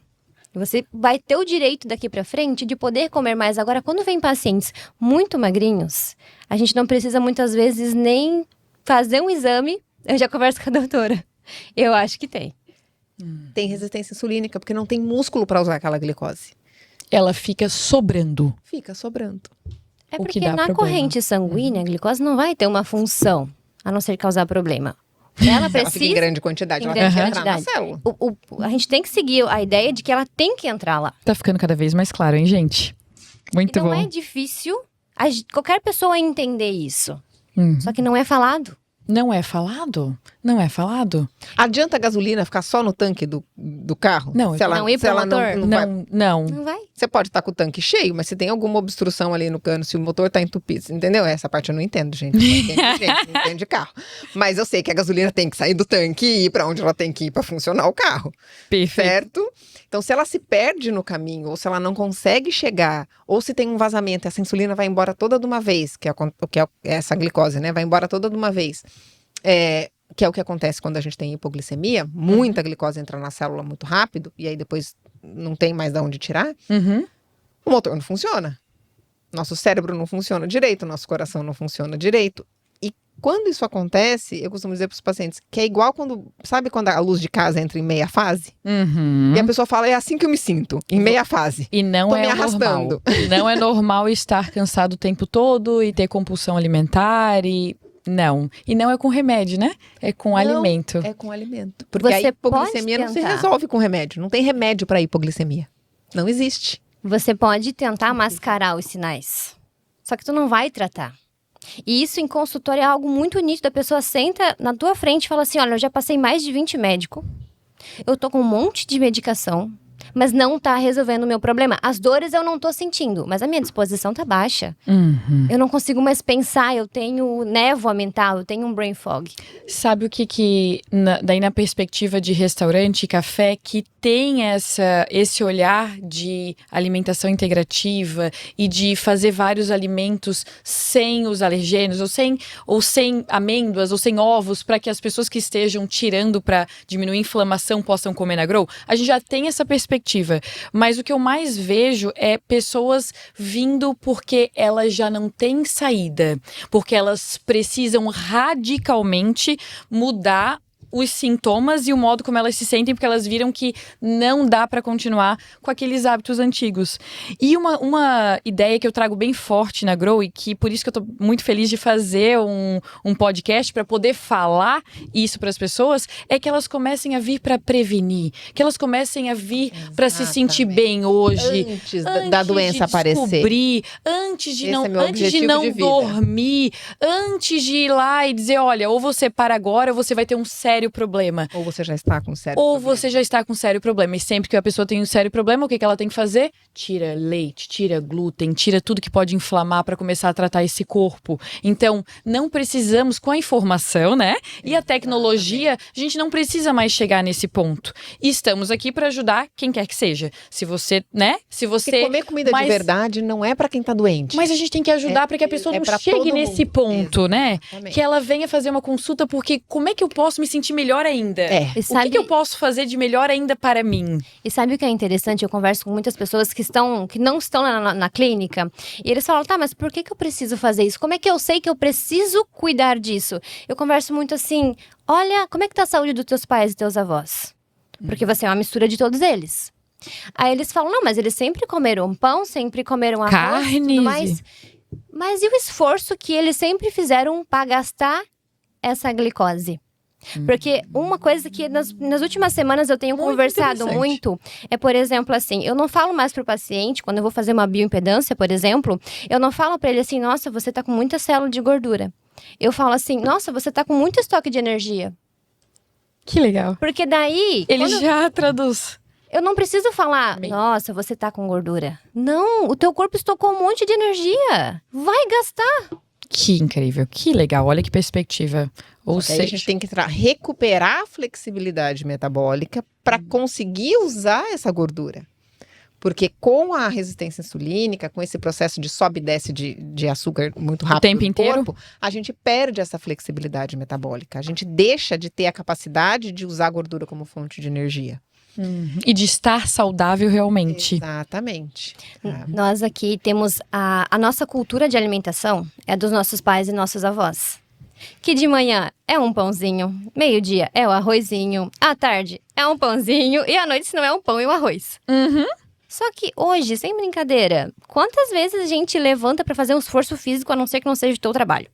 você vai ter o direito daqui pra frente de poder comer mais. Agora, quando vem pacientes muito magrinhos, a gente não precisa muitas vezes nem fazer um exame. Eu já converso com a doutora. Eu acho que tem. Tem resistência insulínica porque não tem músculo para usar aquela glicose. Ela fica sobrando. Fica sobrando. É O que porque dá na problema. corrente sanguínea, a glicose não vai ter uma função, a não ser causar problema. Ela Ela fica em precisa... grande quantidade, em ela grande tem que entrar na quantidade. célula. A gente tem que seguir a ideia de que ela tem que entrar lá. Tá ficando cada vez mais claro, hein, gente? Muito Então bom. é difícil qualquer pessoa entender isso. Hum. Só que não é falado. Não é falado? Não é falado? Adianta a gasolina ficar só no tanque do carro? Não, se ela, não ir se pro ela motor? não vai. Não. Não vai. Você pode estar com o tanque cheio, mas se tem alguma obstrução ali no cano, se o motor está entupido, entendeu? Essa parte eu não entendo, gente. Não entendo de carro. Mas eu sei que a gasolina tem que sair do tanque e ir para onde ela tem que ir para funcionar o carro. Perfeito. Certo? Então, se ela se perde no caminho, ou se ela não consegue chegar, ou se tem um vazamento, essa insulina vai embora toda de uma vez, que é essa glicose, né? Vai embora toda de uma vez. Que é o que acontece quando a gente tem hipoglicemia, muita glicose entra na célula muito rápido, e aí depois não tem mais de onde tirar, Uhum. o motor não funciona. Nosso cérebro não funciona direito, nosso coração não funciona direito. E quando isso acontece, eu costumo dizer para os pacientes que é igual sabe quando a luz de casa entra em meia fase? Uhum. E a pessoa fala, é assim que eu me sinto, em meia fase. E não Tô é me normal. arrastando. Não é normal estar cansado o tempo todo e ter compulsão alimentar e... Não. E não é com remédio, né? É com alimento. É com alimento. Porque a Você hipoglicemia pode não se tentar. resolve com remédio. Não tem remédio para hipoglicemia. Não existe. Você pode tentar mascarar os sinais. Só que tu não vai tratar. E isso em consultório é algo muito nítido. A pessoa senta na tua frente e fala assim, olha, eu já passei mais de 20 médicos. Eu tô com um monte de medicação. mas não tá resolvendo o meu problema. As dores eu não tô sentindo, mas a minha disposição tá baixa. Eu não consigo mais pensar, eu tenho névoa mental, eu tenho um brain fog. Sabe o que daí na perspectiva de restaurante e café, que tem esse olhar de alimentação integrativa e de fazer vários alimentos sem os alergênios, ou sem amêndoas, ou sem ovos, para que as pessoas que estejam tirando para diminuir a inflamação possam comer na Grow? A gente já tem essa perspectiva, mas o que eu mais vejo é pessoas vindo porque elas já não têm saída, porque elas precisam radicalmente mudar os sintomas e o modo como elas se sentem, porque elas viram que não dá para continuar com aqueles hábitos antigos. E uma ideia que eu trago bem forte na Grow, e que por isso que eu tô muito feliz de fazer um podcast para poder falar isso para as pessoas, é que elas comecem a vir para prevenir, que elas comecem a vir para se sentir bem hoje, Antes da doença aparecer. Antes de Esse não, é meu antes de objetivo não de vida. dormir, antes de ir lá e dizer, olha, ou você para agora, ou você vai ter um sério problema. Ou você já está com sério Ou problema. você já está com sério problema. E sempre que a pessoa tem um sério problema, o que ela tem que fazer? Tira leite, tira glúten, tira tudo que pode inflamar para começar a tratar esse corpo. Então, não precisamos, com a informação, né? E a tecnologia, a gente não precisa mais chegar nesse ponto. E estamos aqui para ajudar quem quer que seja. Se você, né? Se você... Porque comer comida de verdade não é para quem tá doente. Mas a gente tem que ajudar para que a pessoa não pra chegue todo nesse mundo. ponto, né? Exatamente. Que ela venha fazer uma consulta, porque como é que eu posso me sentir melhor ainda? É. E O sabe, que eu posso fazer de melhor ainda para mim? e sabe o que é interessante? Eu converso com muitas pessoas que não estão na clínica e eles falam, tá, mas por que eu preciso fazer isso? Como é que eu sei que eu preciso cuidar disso? Eu converso muito assim, olha, como é que tá a saúde dos teus pais e teus avós? Porque você é uma mistura de todos eles. Aí eles falam, não, mas eles sempre comeram pão, sempre comeram arroz, Carne. tudo mais. Mas e o esforço que eles sempre fizeram para gastar essa glicose? Porque uma coisa que nas últimas semanas eu tenho Muito conversado interessante. muito é, por exemplo, assim, eu não falo mais pro paciente, quando eu vou fazer uma bioimpedância, por exemplo, eu não falo para ele assim, nossa, você tá com muita célula de gordura. Eu falo assim, nossa, você tá com muito estoque de energia. Que legal. Porque daí, Ele quando já traduz. eu não preciso falar, Amém. nossa, você tá com gordura. Não, o teu corpo estocou um monte de energia. Vai gastar. Que incrível, que legal. Olha que perspectiva. Ou Aí seja, a gente tem que recuperar a flexibilidade metabólica para conseguir usar essa gordura. Porque com a resistência insulínica, com esse processo de sobe e desce de açúcar muito rápido tempo no inteiro? corpo, a gente perde essa flexibilidade metabólica. A gente deixa de ter a capacidade de usar a gordura como fonte de energia. e de estar saudável realmente. Exatamente. Nós aqui temos a nossa cultura de alimentação é dos nossos pais e nossos avós. Que de manhã é um pãozinho, meio-dia é o arrozinho, à tarde é um pãozinho e à noite se não é um pão e um arroz. Só que hoje, sem brincadeira, quantas vezes a gente levanta pra fazer um esforço físico a não ser que não seja o teu trabalho?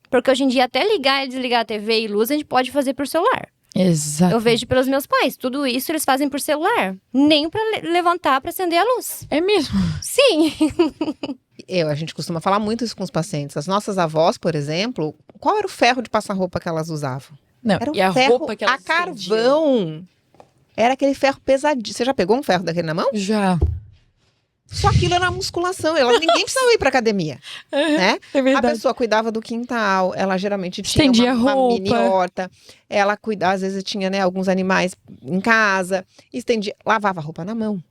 Porque hoje em dia até ligar e desligar a TV e luz a gente pode fazer por celular. Exato. Eu vejo pelos meus pais, tudo isso eles fazem por celular. Nem pra levantar pra acender a luz. É mesmo. Sim. A gente costuma falar muito isso com os pacientes. As nossas avós, por exemplo, qual era o ferro de passar roupa que elas usavam? Não, Era o e a ferro roupa que elas a carvão. Era aquele ferro pesadinho. Você já pegou um ferro daquele na mão? Já. Só aquilo era musculação. Ninguém precisava ir pra academia, né? É A verdade. pessoa cuidava do quintal, ela geralmente tinha Estendia uma mini roupa. horta. Ela cuidava, às vezes tinha, né, alguns animais em casa. Lavava a roupa na mão.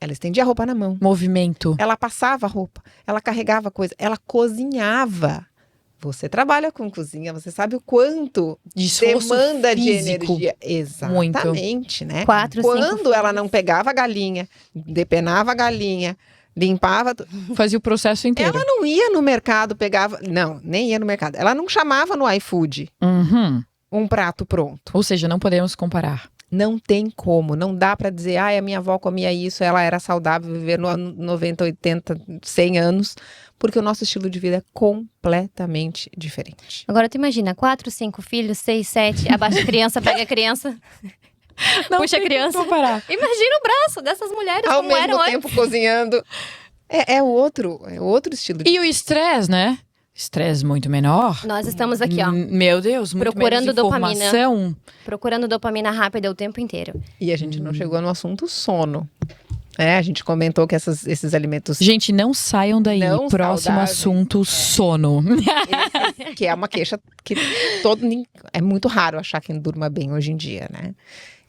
Ela estendia a roupa na mão. Movimento. Ela passava a roupa. Ela carregava coisa. Ela cozinhava. Você trabalha com cozinha, você sabe o quanto De esforço demanda de físico. energia. Exatamente, né? 4, 5 Quando ela não pegava a galinha, depenava a galinha, limpava. Fazia o processo inteiro. Ela não ia no mercado, pegava. Não, nem ia no mercado. Ela não chamava no iFood Uhum. um prato pronto. Ou seja, não podemos comparar. Não tem como. Não dá pra dizer, a minha avó comia isso, ela era saudável, viver 90, 80, 100 anos. Porque o nosso estilo de vida é completamente diferente. Agora tu imagina, 4, 5 filhos, 6, 7, abaixa a criança, pega a criança. Não Puxa a tem criança. como comparar. Imagina o braço dessas mulheres Ao como eram mesmo antes. tempo cozinhando. É outro estilo de E o estresse, né? estresse muito menor. Nós estamos aqui, ó. Meu Deus, muito Procurando menos informação. Procurando dopamina rápida o tempo inteiro. E a gente não chegou no assunto sono. A gente comentou que esses alimentos... Gente, não saiam daí. Não Próximo saudáveis. sono, sono. Que é uma queixa que é muito raro achar quem durma bem hoje em dia, né?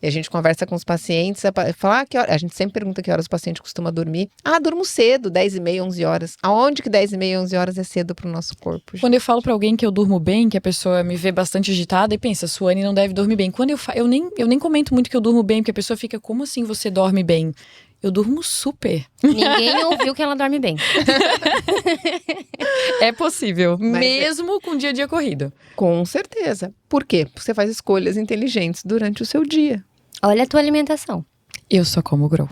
E a gente conversa com os pacientes, fala, a gente sempre pergunta que horas o paciente costuma dormir. Durmo cedo, 10h30, 11 horas. Aonde que 10h30, 11 horas é cedo pro nosso corpo? Gente? Quando eu falo pra alguém que eu durmo bem, que a pessoa me vê bastante agitada e pensa, Suane não deve dormir bem. Quando eu nem comento muito que eu durmo bem, porque a pessoa fica, como assim você dorme bem? Eu durmo super. Ninguém ouviu que ela dorme bem. É possível, mesmo com o dia a dia corrido. Com certeza. Por quê? Porque você faz escolhas inteligentes durante o seu dia. Olha a tua alimentação. Eu só como Grow.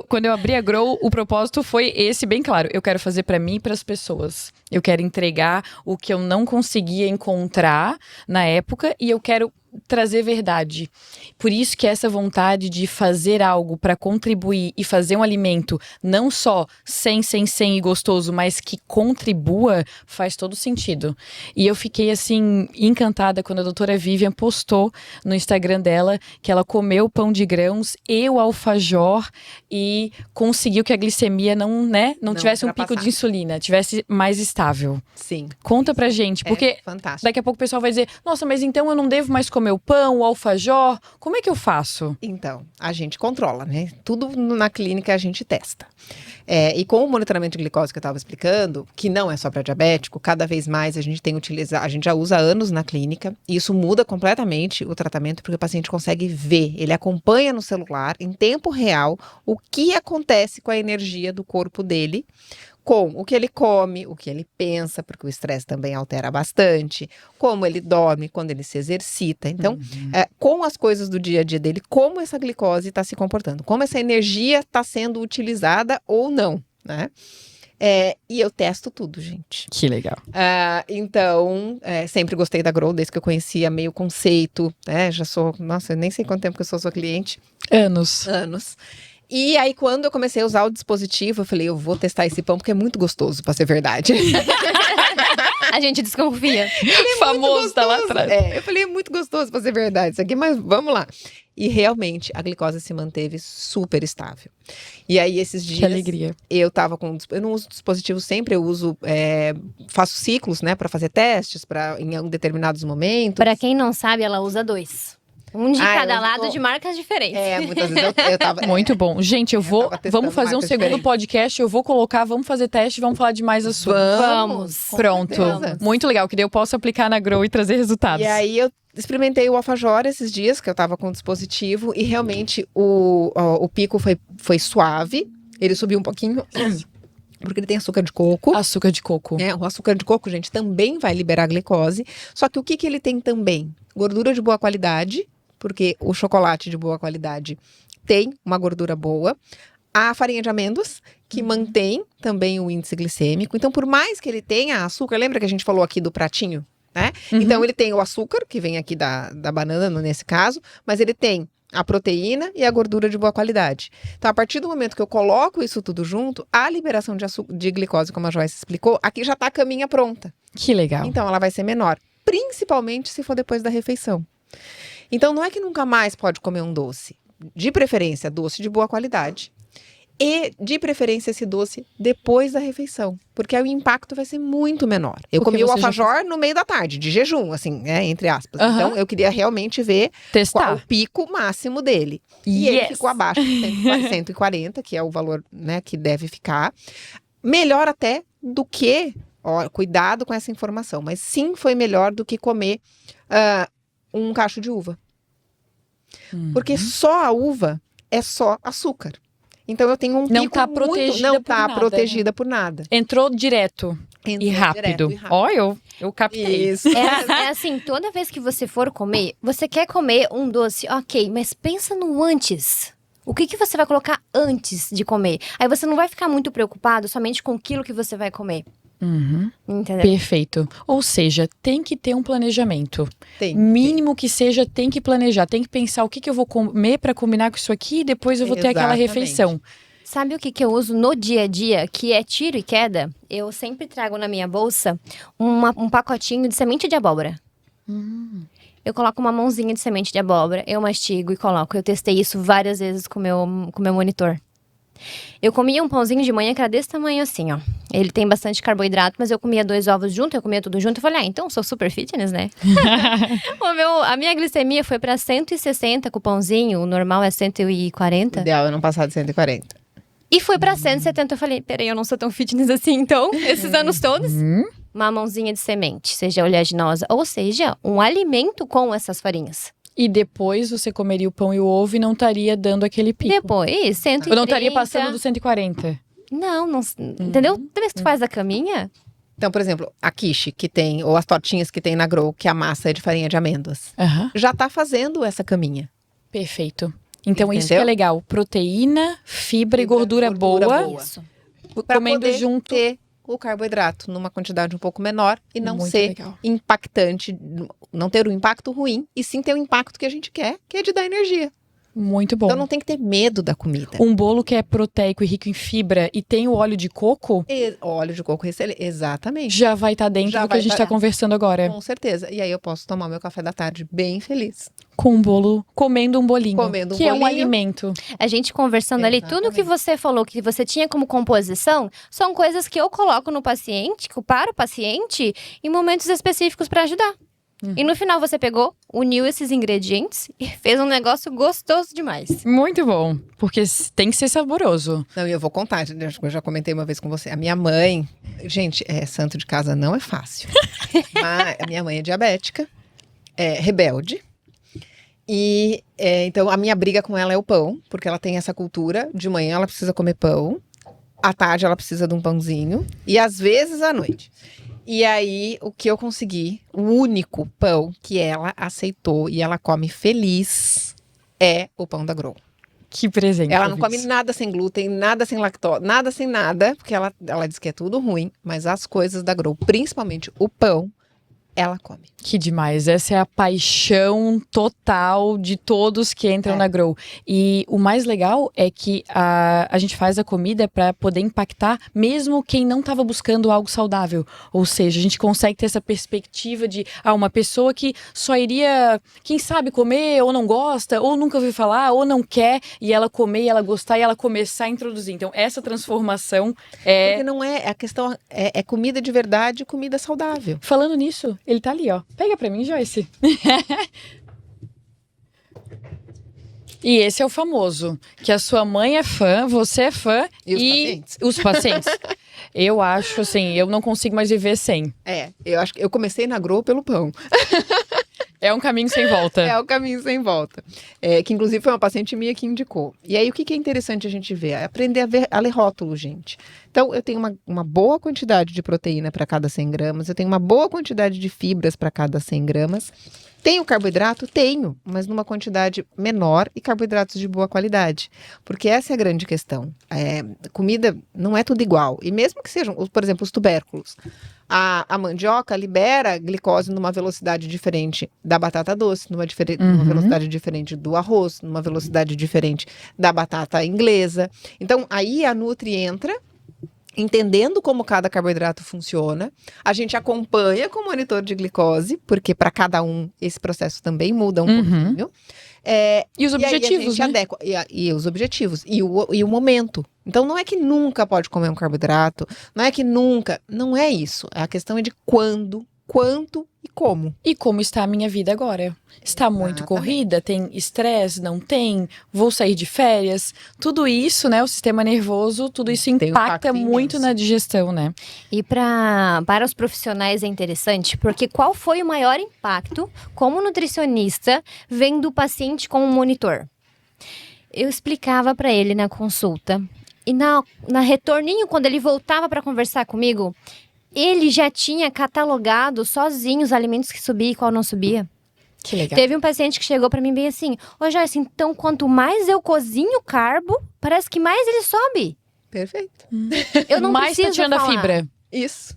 Quando eu abri a Grow, o propósito foi esse bem claro. Eu quero fazer pra mim e pras pessoas. Eu quero entregar o que eu não conseguia encontrar na época e eu quero trazer verdade. Por isso que essa vontade de fazer algo para contribuir e fazer um alimento não só sem e gostoso, mas que contribua, faz todo sentido. E eu fiquei assim encantada quando a doutora Vivian postou no Instagram dela que ela comeu pão de grãos e o alfajor e conseguiu que a glicemia não tivesse um pico de insulina, tivesse mais estável. Sim. Conta pra gente, porque fantástico. daqui a pouco o pessoal vai dizer, nossa, mas então eu não devo mais comer o pão, o alfajor, como é que eu faço? Então, a gente controla, né? Tudo na clínica a gente testa. E com o monitoramento de glicose que eu estava explicando, que não é só para diabético, cada vez mais a gente tem utilizado, a gente já usa há anos na clínica, e isso muda completamente o tratamento, porque o paciente consegue ver, ele acompanha no celular, em tempo real, o que acontece com a energia do corpo dele, com o que ele come, o que ele pensa, porque o estresse também altera bastante, como ele dorme, quando ele se exercita. Então, com as coisas do dia a dia dele, como essa glicose está se comportando, como essa energia está sendo utilizada ou não, né? E eu testo tudo, gente. Que legal. Então, sempre gostei da Grow, desde que eu conhecia meio conceito, né? Já sou, nossa, eu nem sei quanto tempo que eu sou sua cliente. Anos. E aí, quando eu comecei a usar o dispositivo, eu falei, eu vou testar esse pão porque é muito gostoso, pra ser verdade. A gente desconfia. Famoso tá lá atrás. Eu falei, é muito gostoso pra ser verdade isso aqui, mas vamos lá. E realmente, a glicose se manteve super estável. E aí, esses dias... Que alegria. Eu não uso dispositivo sempre, eu uso... faço ciclos, né, pra fazer testes, em determinados momentos. Pra quem não sabe, ela usa 2. Um de cada lado de marcas diferentes. Muitas vezes eu tava... Muito bom. Gente, vamos fazer um segundo podcast, eu vou colocar, vamos fazer teste, vamos falar de mais assuntos. Vamos. Pronto. Certeza. Muito legal, que daí eu posso aplicar na Grow e trazer resultados. E aí eu experimentei o alfajor esses dias, que eu tava com o dispositivo, e realmente o pico foi suave, ele subiu um pouquinho... Porque ele tem açúcar de coco. Açúcar de coco. O açúcar de coco, gente, também vai liberar glicose. Só que o que ele tem também? Gordura de boa qualidade, porque o chocolate de boa qualidade tem uma gordura boa. A farinha de amêndoas, que mantém também o índice glicêmico. Então, por mais que ele tenha açúcar, lembra que a gente falou aqui do pratinho, né? Então, ele tem o açúcar, que vem aqui da banana, nesse caso, mas ele tem a proteína e a gordura de boa qualidade. Então, a partir do momento que eu coloco isso tudo junto, a liberação de glicose, como a Joyce explicou, aqui já está a caminha pronta. Que legal. Então, ela vai ser menor, principalmente se for depois da refeição. Então, não é que nunca mais pode comer um doce. De preferência, doce de boa qualidade. E, de preferência, esse doce depois da refeição. Porque aí o impacto vai ser muito menor. Eu comi o alfajor no meio da tarde, de jejum, assim, entre aspas. Então, eu queria realmente ver qual o pico máximo dele. E ele ficou abaixo de 140, que é o valor, né, que deve ficar. Melhor até do que... cuidado com essa informação. Mas sim, foi melhor do que comer... um cacho de uva. Porque só a uva é só açúcar. Então eu tenho um pico não tá protegida por nada. Entrou direto. E rápido. Olha, eu captei. Isso. É assim, toda vez que você for comer, você quer comer um doce, ok, mas pensa no antes. O que você vai colocar antes de comer? Aí você não vai ficar muito preocupado somente com aquilo que você vai comer. Entendeu? Perfeito. Ou seja, tem que ter um planejamento. Mínimo que seja, tem que planejar. Tem que pensar o que eu vou comer para combinar com isso aqui e depois eu vou ter aquela refeição. Sabe o que eu uso no dia a dia, que é tiro e queda? Eu sempre trago na minha bolsa um pacotinho de semente de abóbora. Eu coloco uma mãozinha de semente de abóbora, eu mastigo e coloco. Eu testei isso várias vezes com o meu monitor. Eu comia um pãozinho de manhã que era desse tamanho assim, ó. Ele tem bastante carboidrato, mas eu comia 2 ovos junto, eu comia tudo junto. Eu falei, então eu sou super fitness, né? A minha glicemia foi pra 160 com o pãozinho, o normal é 140. O ideal é não passar de 140. E foi pra 170, eu falei, peraí, eu não sou tão fitness assim, então, esses anos todos. Uma mãozinha de semente, seja oleaginosa, ou seja, um alimento com essas farinhas. E depois você comeria o pão e o ovo e não estaria dando aquele pico. Depois, 130. Eu não estaria passando dos 140. Não, entendeu? Toda vez que tu faz a caminha... Então, por exemplo, a quiche que tem, ou as tortinhas que tem na Grow, que a massa é de farinha de amêndoas, já tá fazendo essa caminha. Perfeito. Então, isso que Entendeu? é legal. Proteína, fibra e gordura boa. Isso. Pra Comendo poder junto. ter o carboidrato numa quantidade um pouco menor e não Muito ser legal. impactante, não ter um impacto ruim, e sim ter o impacto que a gente quer, que é de dar energia. Muito bom. Então não tem que ter medo da comida. Um bolo que é proteico e rico em fibra e tem o óleo de coco, Óleo de coco excelente, exatamente. já vai estar dentro Já do que vai a gente tá- está conversando agora. Com certeza. E aí eu posso tomar meu café da tarde bem feliz. Com um bolo, comendo um bolinho. Comendo um que é um bolinho. alimento. A gente conversando ali, tudo que você falou que você tinha como composição, são coisas que eu coloco no paciente, para o paciente, em momentos específicos para ajudar. E no final você pegou, uniu esses ingredientes e fez um negócio gostoso demais. Muito bom. Porque tem que ser saboroso. Não, e eu vou contar, eu já comentei uma vez com você. A minha mãe, gente, santo de casa não é fácil. Mas a minha mãe é diabética, é rebelde. E então a minha briga com ela é o pão, porque ela tem essa cultura. De manhã ela precisa comer pão, à tarde ela precisa de um pãozinho e às vezes à noite. E aí, o que eu consegui, o único pão que ela aceitou e ela come feliz é o pão da Grow. Que presente. Ela não come ouvintes. nada sem glúten, nada sem lactose, nada sem nada, porque ela diz que é tudo ruim, mas as coisas da Grow, principalmente o pão, ela come. Que demais. Essa é a paixão total de todos que entram na Grow. E o mais legal é que a gente faz a comida para poder impactar mesmo quem não estava buscando algo saudável. Ou seja, a gente consegue ter essa perspectiva de uma pessoa que só iria, quem sabe, comer ou não gosta, ou nunca ouviu falar, ou não quer, e ela comer, e ela gostar, e ela começar a introduzir. Então, essa transformação Porque não é, a questão é comida de verdade, comida saudável. Falando nisso, ele tá ali, ó. Pega pra mim, Joyce. E esse é o famoso, que a sua mãe é fã, você é fã E os pacientes? os pacientes. Eu acho, assim, eu não consigo mais viver sem. Eu acho que eu comecei na Grow pelo pão. É um caminho sem volta. É o caminho sem volta. Que inclusive foi uma paciente minha que indicou. E aí o que é interessante a gente ver? É aprender a ler rótulo, gente. Então eu tenho uma boa quantidade de proteína para cada 100 gramas, eu tenho uma boa quantidade de fibras para cada 100 gramas. Tenho carboidrato? Tenho, mas numa quantidade menor e carboidratos de boa qualidade. Porque essa é a grande questão. Comida não é tudo igual. E mesmo que sejam, por exemplo, os tubérculos. A mandioca libera glicose numa velocidade diferente da batata doce, numa velocidade diferente do arroz, numa velocidade diferente da batata inglesa. Então, aí a Nutri entra, entendendo como cada carboidrato funciona. A gente acompanha com o monitor de glicose, porque para cada um esse processo também muda um pouquinho. E os objetivos, e aí a gente adequa. E os objetivos. E o momento. Então, não é que nunca pode comer um carboidrato. Não é que nunca. Não é isso. A questão é de quando, quanto e como. E como está a minha vida agora? Está muito corrida? Tem estresse? Não tem? Vou sair de férias? Tudo isso, né? O sistema nervoso, tudo isso Tem um impacta impacto muito imenso. na digestão, né? E para os profissionais é interessante, porque qual foi o maior impacto como nutricionista vendo o paciente com um monitor? Eu explicava para ele na consulta e na retorninho, quando ele voltava para conversar comigo, ele já tinha catalogado sozinho os alimentos que subia e qual não subia. Que legal. Teve um paciente que chegou pra mim bem assim: ô Joyce, então quanto mais eu cozinho o carbo, parece que mais ele sobe. Perfeito. Eu não Mais tá preciso tirando a falar. fibra. Isso.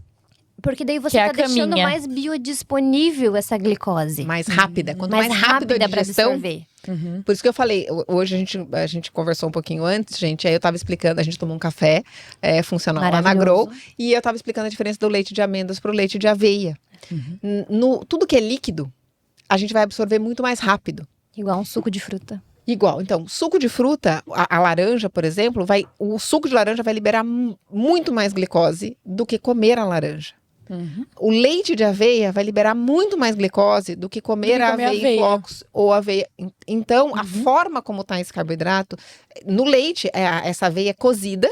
Porque daí você Que é tá a deixando caminha. mais biodisponível essa glicose. Mais rápida. Quanto mais rápida a pra digestão, absorver. Por isso que eu falei, hoje a gente conversou um pouquinho antes, gente, aí eu tava explicando, a gente tomou um café funcional lá na Grow, e eu tava explicando a diferença do leite de amêndoas pro leite de aveia. Tudo que é líquido, a gente vai absorver muito mais rápido. Igual um suco de fruta. Igual, então, suco de fruta, a laranja, por exemplo, o suco de laranja vai liberar muito mais glicose do que comer a laranja. O leite de aveia vai liberar muito mais glicose do que comer a aveia em flocos ou aveia. Então, a forma como está esse carboidrato, no leite, essa aveia é cozida,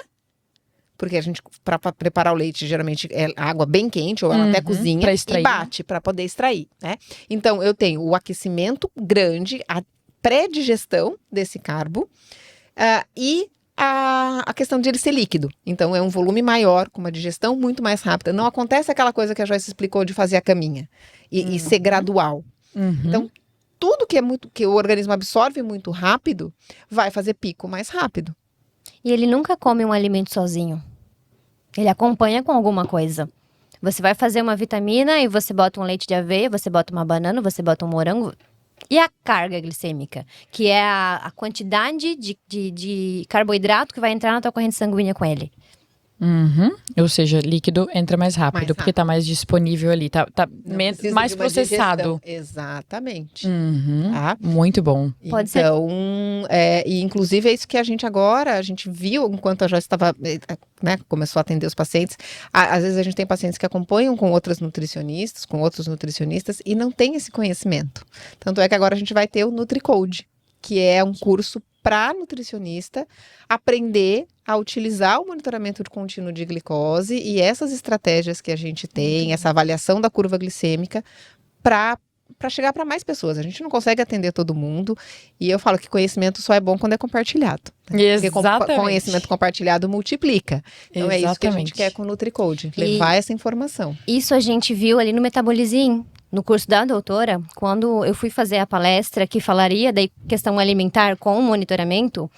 porque a gente, para preparar o leite, geralmente é água bem quente, ou ela até cozinha e bate para poder extrair, né? Então, eu tenho o aquecimento grande, a pré-digestão desse carbo e a questão de ele ser líquido. Então, é um volume maior, com uma digestão muito mais rápida. Não acontece aquela coisa que a Joyce explicou de fazer a caminha e ser gradual. Então, tudo que o organismo absorve muito rápido, vai fazer pico mais rápido. E ele nunca come um alimento sozinho. Ele acompanha com alguma coisa. Você vai fazer uma vitamina e você bota um leite de aveia, você bota uma banana, você bota um morango. E a carga glicêmica, que é a quantidade de carboidrato que vai entrar na tua corrente sanguínea com ele. Ou seja, líquido entra mais rápido, porque tá mais disponível ali, tá mais processado. Digestão. Exatamente. Tá? Muito bom. Pode ser. E inclusive é isso que a gente viu enquanto a Joyce estava, né, começou a atender os pacientes. Às vezes a gente tem pacientes que acompanham com outros nutricionistas e não tem esse conhecimento. Tanto é que agora a gente vai ter o NutriCode, que é um curso para nutricionista aprender a utilizar o monitoramento de contínuo de glicose e essas estratégias que a gente tem, essa avaliação da curva glicêmica para chegar para mais pessoas. A gente não consegue atender todo mundo e eu falo que conhecimento só é bom quando é compartilhado. Exatamente. Porque conhecimento compartilhado multiplica. Então é isso que a gente quer com o NutriCode, levar essa informação. Isso a gente viu ali no Metabolizin. No curso da doutora, quando eu fui fazer a palestra que falaria da questão alimentar com o monitoramento,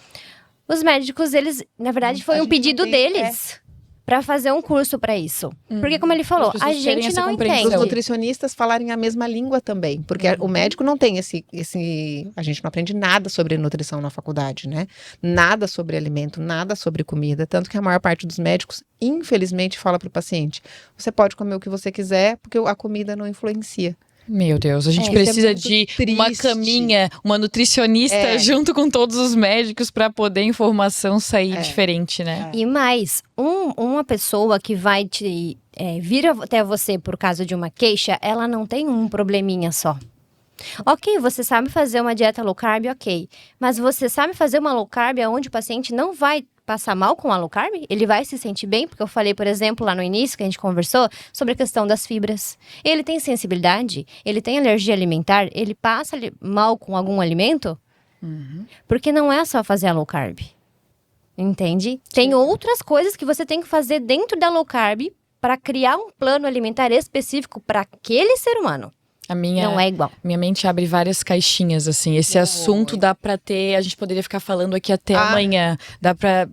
os médicos, eles, na verdade, foi um pedido deles para fazer um curso para isso. Porque, como ele falou, a gente não entende. Os nutricionistas falarem a mesma língua também, porque o médico não tem a gente não aprende nada sobre nutrição na faculdade, né? Nada sobre alimento, nada sobre comida, tanto que a maior parte dos médicos, infelizmente, fala para o paciente, você pode comer o que você quiser, porque a comida não influencia. Meu Deus, a gente precisa de uma caminha, uma nutricionista junto com todos os médicos para poder a informação sair diferente, né? E mais, uma pessoa que vai vir até você por causa de uma queixa, ela não tem um probleminha só. Ok, você sabe fazer uma dieta low carb, ok. Mas você sabe fazer uma low carb onde o paciente não vai passar mal com a low carb? Ele vai se sentir bem? Porque eu falei, por exemplo, lá no início que a gente conversou sobre a questão das fibras. Ele tem sensibilidade? Ele tem alergia alimentar? Ele passa mal com algum alimento? Porque não é só fazer a low carb. Entende? Tem outras coisas que você tem que fazer dentro da low carb para criar um plano alimentar específico para aquele ser humano. Não é igual. Minha mente abre várias caixinhas, assim. Esse assunto dá pra ter... A gente poderia ficar falando aqui até amanhã. Dá pra...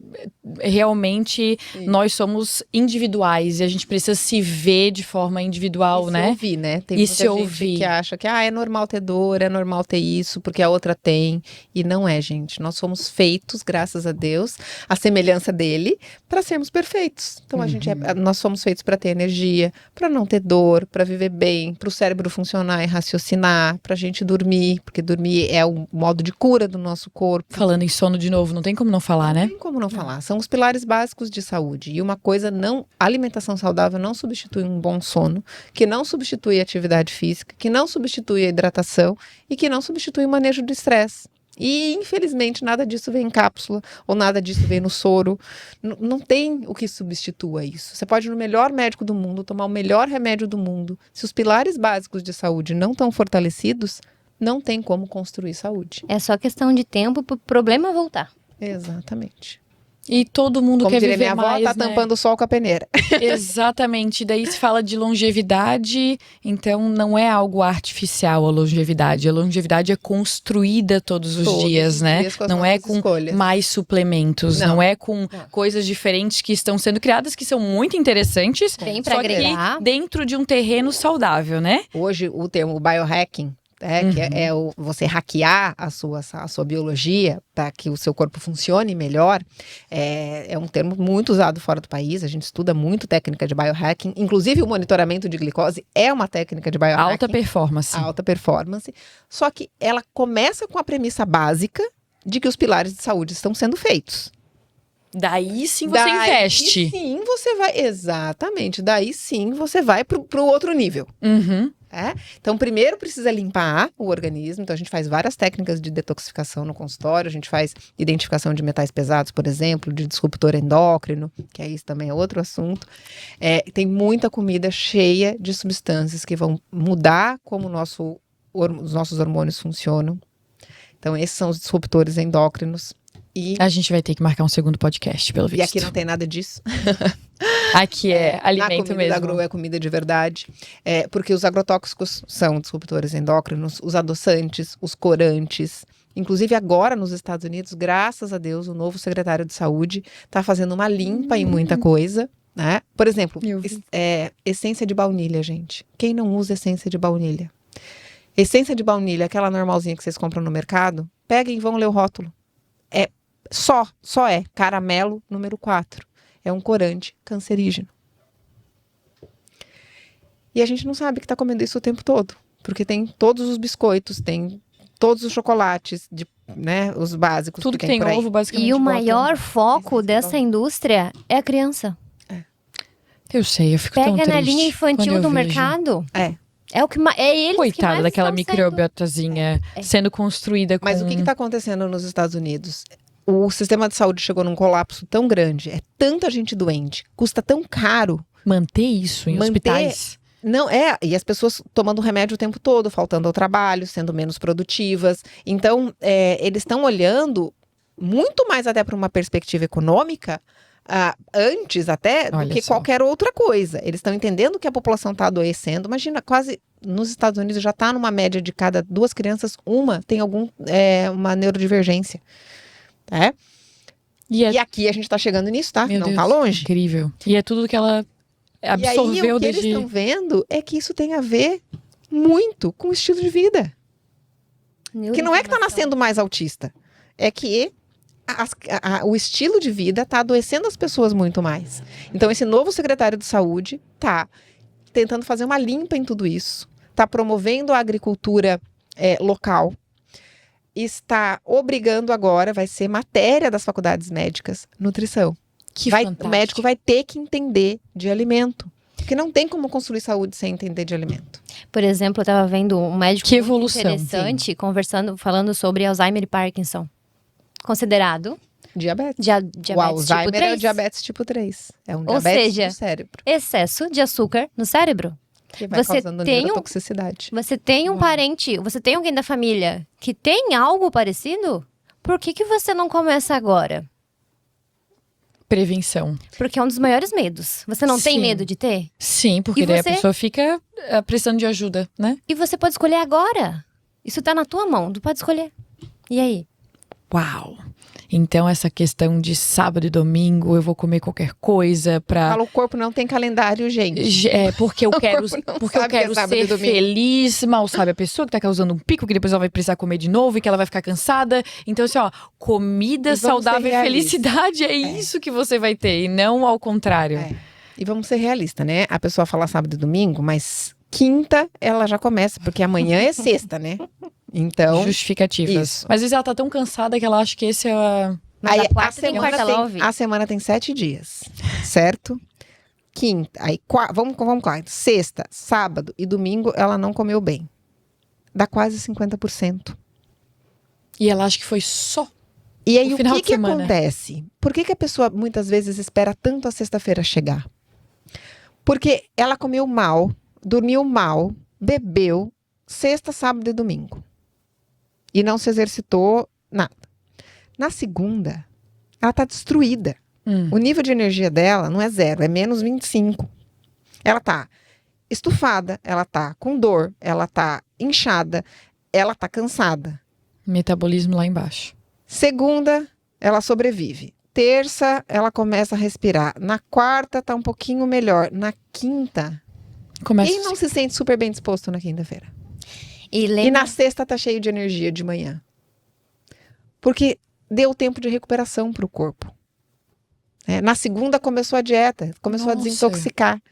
Realmente, nós somos individuais. E a gente precisa se ver de forma individual, né? E se ouvir, né? Tem muita gente que acha que é normal ter dor, é normal ter isso, porque a outra tem. E não é, gente. Nós somos feitos, graças a Deus, à semelhança dele, para sermos perfeitos. Então, nós somos feitos para ter energia, para não ter dor, para viver bem, para o cérebro funcionar e raciocinar, pra gente dormir, porque dormir é o modo de cura do nosso corpo. Falando em sono de novo, não tem como não falar, né? Não tem como não falar. São os pilares básicos de saúde. E uma coisa alimentação saudável não substitui um bom sono, que não substitui a atividade física, que não substitui a hidratação e que não substitui o manejo do estresse. E, infelizmente, nada disso vem em cápsula, ou nada disso vem no soro. Não tem o que substitua isso. Você pode ir no melhor médico do mundo, tomar o melhor remédio do mundo. Se os pilares básicos de saúde não estão fortalecidos, não tem como construir saúde. É só questão de tempo para o problema voltar. Exatamente. E todo mundo quer viver mais, minha avó, tá tampando o sol com a peneira. Exatamente. Daí se fala de longevidade, então não é algo artificial a longevidade. A longevidade é construída todos os dias, né? Não é com mais suplementos, não é com coisas diferentes que estão sendo criadas, que são muito interessantes, Bem pra agregar. Dentro de um terreno saudável, né? Hoje o termo biohacking que é você hackear a sua biologia para que o seu corpo funcione melhor, é um termo muito usado fora do país. A gente estuda muito técnica de biohacking, inclusive o monitoramento de glicose é uma técnica de biohacking. Alta performance. Alta performance. Só que ela começa com a premissa básica de que os pilares de saúde estão sendo feitos. Daí sim você investe. Daí sim você vai, exatamente, daí sim você vai pro outro nível. Uhum. Então, primeiro precisa limpar o organismo. Então, a gente faz várias técnicas de detoxificação no consultório. A gente faz identificação de metais pesados, por exemplo, de disruptor endócrino, que aí isso também é outro assunto. Tem muita comida cheia de substâncias que vão mudar como os nossos hormônios funcionam. Então, esses são os disruptores endócrinos. A gente vai ter que marcar um segundo podcast, pelo visto. E aqui não tem nada disso. Aqui é alimento a comida mesmo. da Grow é comida de verdade. Porque os agrotóxicos são disruptores endócrinos, os adoçantes, os corantes. Inclusive agora nos Estados Unidos, graças a Deus, o novo secretário de saúde está fazendo uma limpa em muita coisa. Né? Por exemplo, essência de baunilha, gente. Quem não usa essência de baunilha? Essência de baunilha, aquela normalzinha que vocês compram no mercado, peguem e vão ler o rótulo. Só é caramelo número 4. É um corante cancerígeno. E a gente não sabe que está comendo isso o tempo todo. Porque tem todos os biscoitos, tem todos os chocolates, né, os básicos. Tudo que tem ovo, basicamente. E o maior foco dessa indústria é a criança. Eu sei, eu fico tão triste. Pega na linha infantil do mercado. É o que eles Coitada que mais daquela estão microbiotazinha sendo construída com... Mas o que está acontecendo nos Estados Unidos? O sistema de saúde chegou num colapso tão grande, é tanta gente doente, custa tão caro. Manter isso em hospitais? Não, e as pessoas tomando remédio o tempo todo, faltando ao trabalho, sendo menos produtivas. Então, eles estão olhando muito mais até para uma perspectiva econômica, antes até do que qualquer outra coisa. Eles estão entendendo que a população está adoecendo. Imagina, quase nos Estados Unidos já está numa média de cada 2 crianças, uma tem uma neurodivergência. E aqui a gente tá chegando nisso, tá? Meu não Deus, tá longe. Incrível. E é tudo que ela absorveu e aí, o que eles estão vendo é que isso tem a ver muito com o estilo de vida. Que não é que tá nascendo mais autista. É que o estilo de vida tá adoecendo as pessoas muito mais. Então, esse novo secretário de saúde tá tentando fazer uma limpa em tudo isso. Tá promovendo a agricultura local. Está obrigando agora, vai ser matéria das faculdades médicas, nutrição. O médico vai ter que entender de alimento. Porque não tem como construir saúde sem entender de alimento. Por exemplo, eu estava vendo um médico que evolução, interessante, falando sobre Alzheimer e Parkinson. Considerado diabetes. Diabetes o Alzheimer tipo 3. É o diabetes tipo 3. É um Ou diabetes seja, do cérebro. Excesso de açúcar no cérebro. Que vai causando neurotoxicidade. Você tem um parente, você tem alguém da família que tem algo parecido? Por que você não começa agora? Prevenção. Porque é um dos maiores medos. Você não tem medo de ter? Sim, porque daí a pessoa fica precisando de ajuda, né? E você pode escolher agora. Isso tá na tua mão, tu pode escolher. E aí? Uau! Então, essa questão de sábado e domingo, eu vou comer qualquer coisa pra... Fala, o corpo não tem calendário, gente. Porque eu quero ser feliz. Mal sabe a pessoa que tá causando um pico, que depois ela vai precisar comer de novo e que ela vai ficar cansada. Então, assim, comida saudável e felicidade é isso que você vai ter, e não ao contrário. E vamos ser realistas, né? A pessoa fala sábado e domingo, mas quinta ela já começa, porque amanhã é sexta, né? Então, justificativas. Isso. Mas às vezes ela tá tão cansada que ela acha que esse é a semana tem 7 dias, certo? Quinta, aí vamos lá. Sexta, sábado e domingo ela não comeu bem. Dá quase 50%. E ela acha que foi só E aí o que acontece? Por que a pessoa muitas vezes espera tanto a sexta-feira chegar? Porque ela comeu mal, dormiu mal, bebeu sexta, sábado e domingo. E não se exercitou nada. Na segunda, ela tá destruída. O nível de energia dela não é 0, é menos 25. Ela tá estufada, ela tá com dor, ela tá inchada, ela tá cansada. Metabolismo lá embaixo. Segunda, ela sobrevive. Terça, ela começa a respirar. Na quarta, tá um pouquinho melhor. Na quinta, quem não se sente super bem disposto na quinta-feira? E na sexta tá cheio de energia de manhã. Porque deu tempo de recuperação para o corpo. Na segunda começou a dieta, começou a desintoxicar.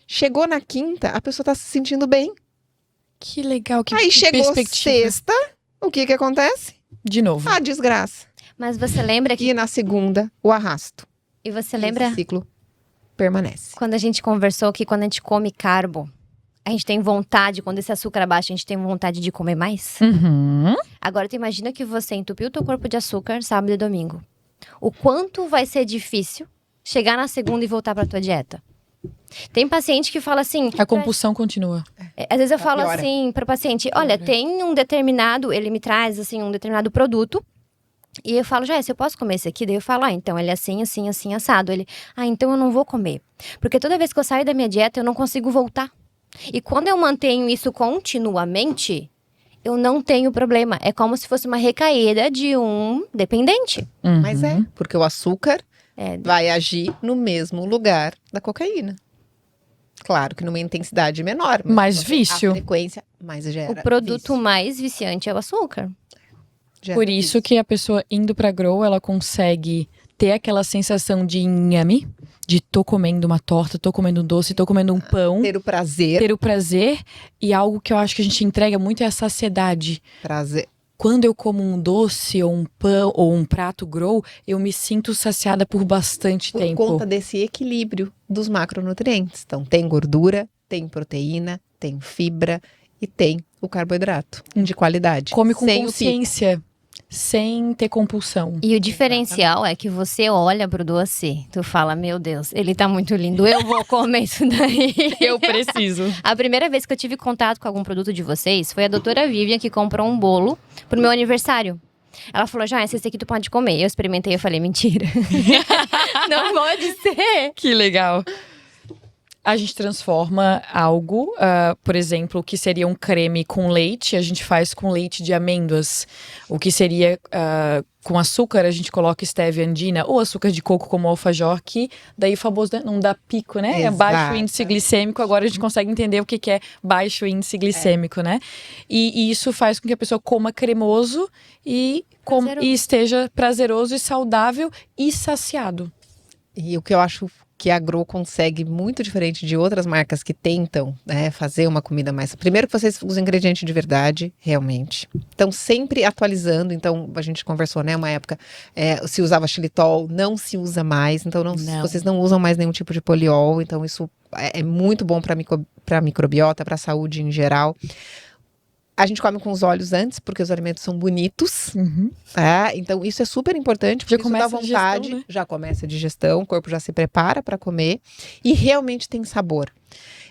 Chegou na quinta, a pessoa tá se sentindo bem. Que legal, que Aí chegou perspectiva. sexta, o que acontece? De novo. A desgraça. Mas você lembra que... E na segunda, o arrasto. E você E lembra esse ciclo permanece. quando a gente conversou que quando a gente come carbo, a gente tem vontade, quando esse açúcar abaixa, a gente tem vontade de comer mais? Uhum. Agora, tu imagina que você entupiu o teu corpo de açúcar sábado e domingo. O quanto vai ser difícil chegar na segunda e voltar pra tua dieta? Tem paciente que fala assim... A compulsão continua. Às vezes eu falo piora. assim pro paciente, olha, tem um determinado... Ele me traz, assim, um determinado produto. E eu falo, se eu posso comer esse aqui? Daí eu falo, então, ele é assim, assim, assim, assado. Ele, então eu não vou comer. Porque toda vez que eu saio da minha dieta, eu não consigo voltar. E quando eu mantenho isso continuamente, eu não tenho problema. É como se fosse uma recaída de um dependente. Uhum. Mas porque o açúcar vai agir no mesmo lugar da cocaína. Claro que numa intensidade menor. Mas Mais vício. A frequência mais gera O produto vício. mais viciante é o açúcar. Gera Por isso vício. que a pessoa indo pra Grow, ela consegue ter aquela sensação de inhame, de tô comendo uma torta, tô comendo um doce, tô comendo um pão. Ter o prazer. Ter o prazer. E algo que eu acho que a gente entrega muito é a saciedade. Prazer. Quando eu como um doce ou um pão ou um prato Grow, eu me sinto saciada por bastante Por tempo. conta desse equilíbrio dos macronutrientes. Então, tem gordura, tem proteína, tem fibra e tem o carboidrato de qualidade. Come com sem o pico. consciência, sem ter compulsão. E o diferencial é que você olha pro doce, tu fala, meu Deus, ele tá muito lindo, eu vou comer isso daí. Eu preciso. A primeira vez que eu tive contato com algum produto de vocês foi a doutora Vivian que comprou um bolo pro meu aniversário. Ela falou, esse aqui tu pode comer. Eu experimentei e falei, mentira. Não pode ser. Que legal. A gente transforma algo, por exemplo, o que seria um creme com leite, a gente faz com leite de amêndoas. O que seria com açúcar, a gente coloca stevia andina ou açúcar de coco como alfajor, que daí o famoso não dá pico, né? É baixo Exato. índice glicêmico, agora a gente consegue entender o que é baixo índice glicêmico, né? E isso faz com que a pessoa coma cremoso e esteja prazeroso e saudável e saciado. E o que eu acho que a Grow consegue muito diferente de outras marcas que tentam, fazer uma comida mais... Primeiro que vocês usam ingredientes de verdade, realmente. Então, sempre atualizando. Então, a gente conversou, uma época, se usava xilitol, não se usa mais. Então, vocês não usam mais nenhum tipo de poliol. Então, isso é muito bom para a microbiota, para a saúde em geral. A gente come com os olhos antes, porque os alimentos são bonitos. Uhum. Então, isso é super importante, porque Já começa isso dá a digestão, vontade. né? Já começa a digestão, o corpo já se prepara para comer. E realmente tem sabor.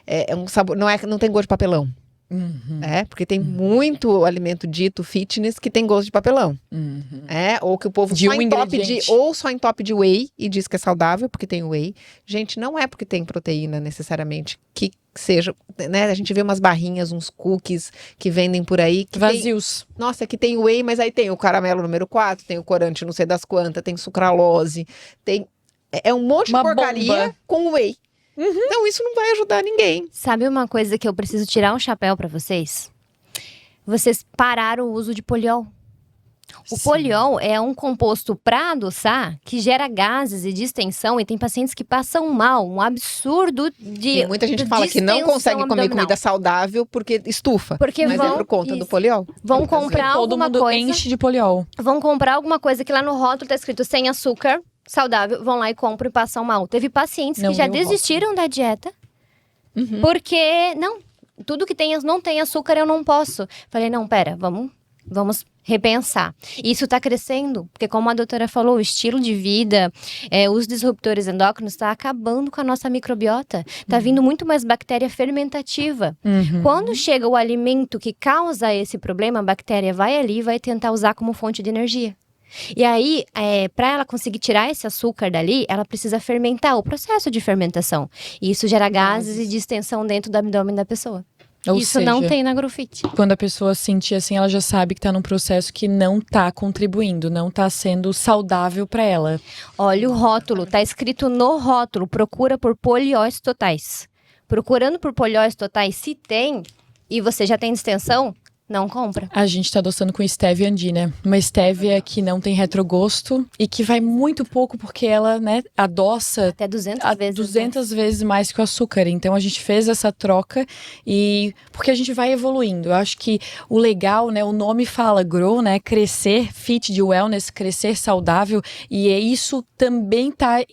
É um sabor, não tem gosto de papelão. Uhum. Porque tem muito alimento dito fitness que tem gosto de papelão. Uhum. Ou que o povo De só um entope ingrediente. só entope de whey e diz que é saudável porque tem whey. Gente, não é porque tem proteína necessariamente que seja, a gente vê umas barrinhas, uns cookies que vendem por aí que Vazios. nossa, que tem whey, mas aí tem o caramelo número 4, tem o corante não sei das quantas, tem sucralose, tem um monte de Uma porcaria bomba. com whey. Então isso não vai ajudar ninguém. Sabe uma coisa que eu preciso tirar um chapéu pra vocês? Vocês pararam o uso de poliol. O poliol é um composto para adoçar que gera gases e distensão e tem pacientes que passam mal, um absurdo de Tem muita gente que fala que não distensão consegue comer abdominal. comida saudável porque estufa. Porque mas é por conta do poliol. Vão comprar Todo alguma mundo coisa, enche de poliol. vão comprar alguma coisa que lá no rótulo tá escrito sem açúcar, saudável, vão lá e compram e passam mal. Teve pacientes Não que já viu o rótulo. desistiram da dieta porque tudo que não tem açúcar eu não posso. Falei, não, pera, vamos repensar. Isso está crescendo, porque como a doutora falou, o estilo de vida, os disruptores endócrinos está acabando com a nossa microbiota. Está vindo muito mais bactéria fermentativa. Quando chega o alimento que causa esse problema, a bactéria vai ali e vai tentar usar como fonte de energia. E aí, para ela conseguir tirar esse açúcar dali, ela precisa fermentar, o processo de fermentação. E isso gera gases e distensão dentro do abdômen da pessoa. Ou Isso seja, não tem na Growfit. quando a pessoa sentir assim, ela já sabe que tá num processo que não tá contribuindo, não tá sendo saudável pra ela. Olha o rótulo, tá escrito no rótulo, procura por polióis totais. Procurando por polióis totais, se tem, e você já tem distensão, não compra. A gente tá adoçando com stevia andina. Uma stevia que não tem retrogosto e que vai muito pouco porque ela, né, adoça Até 200 vezes. 200 vezes mais que o açúcar. Então a gente fez essa troca e porque a gente vai evoluindo. Eu acho que o legal, né, o nome fala grow, né, crescer, fit de wellness, crescer saudável, e isso também tá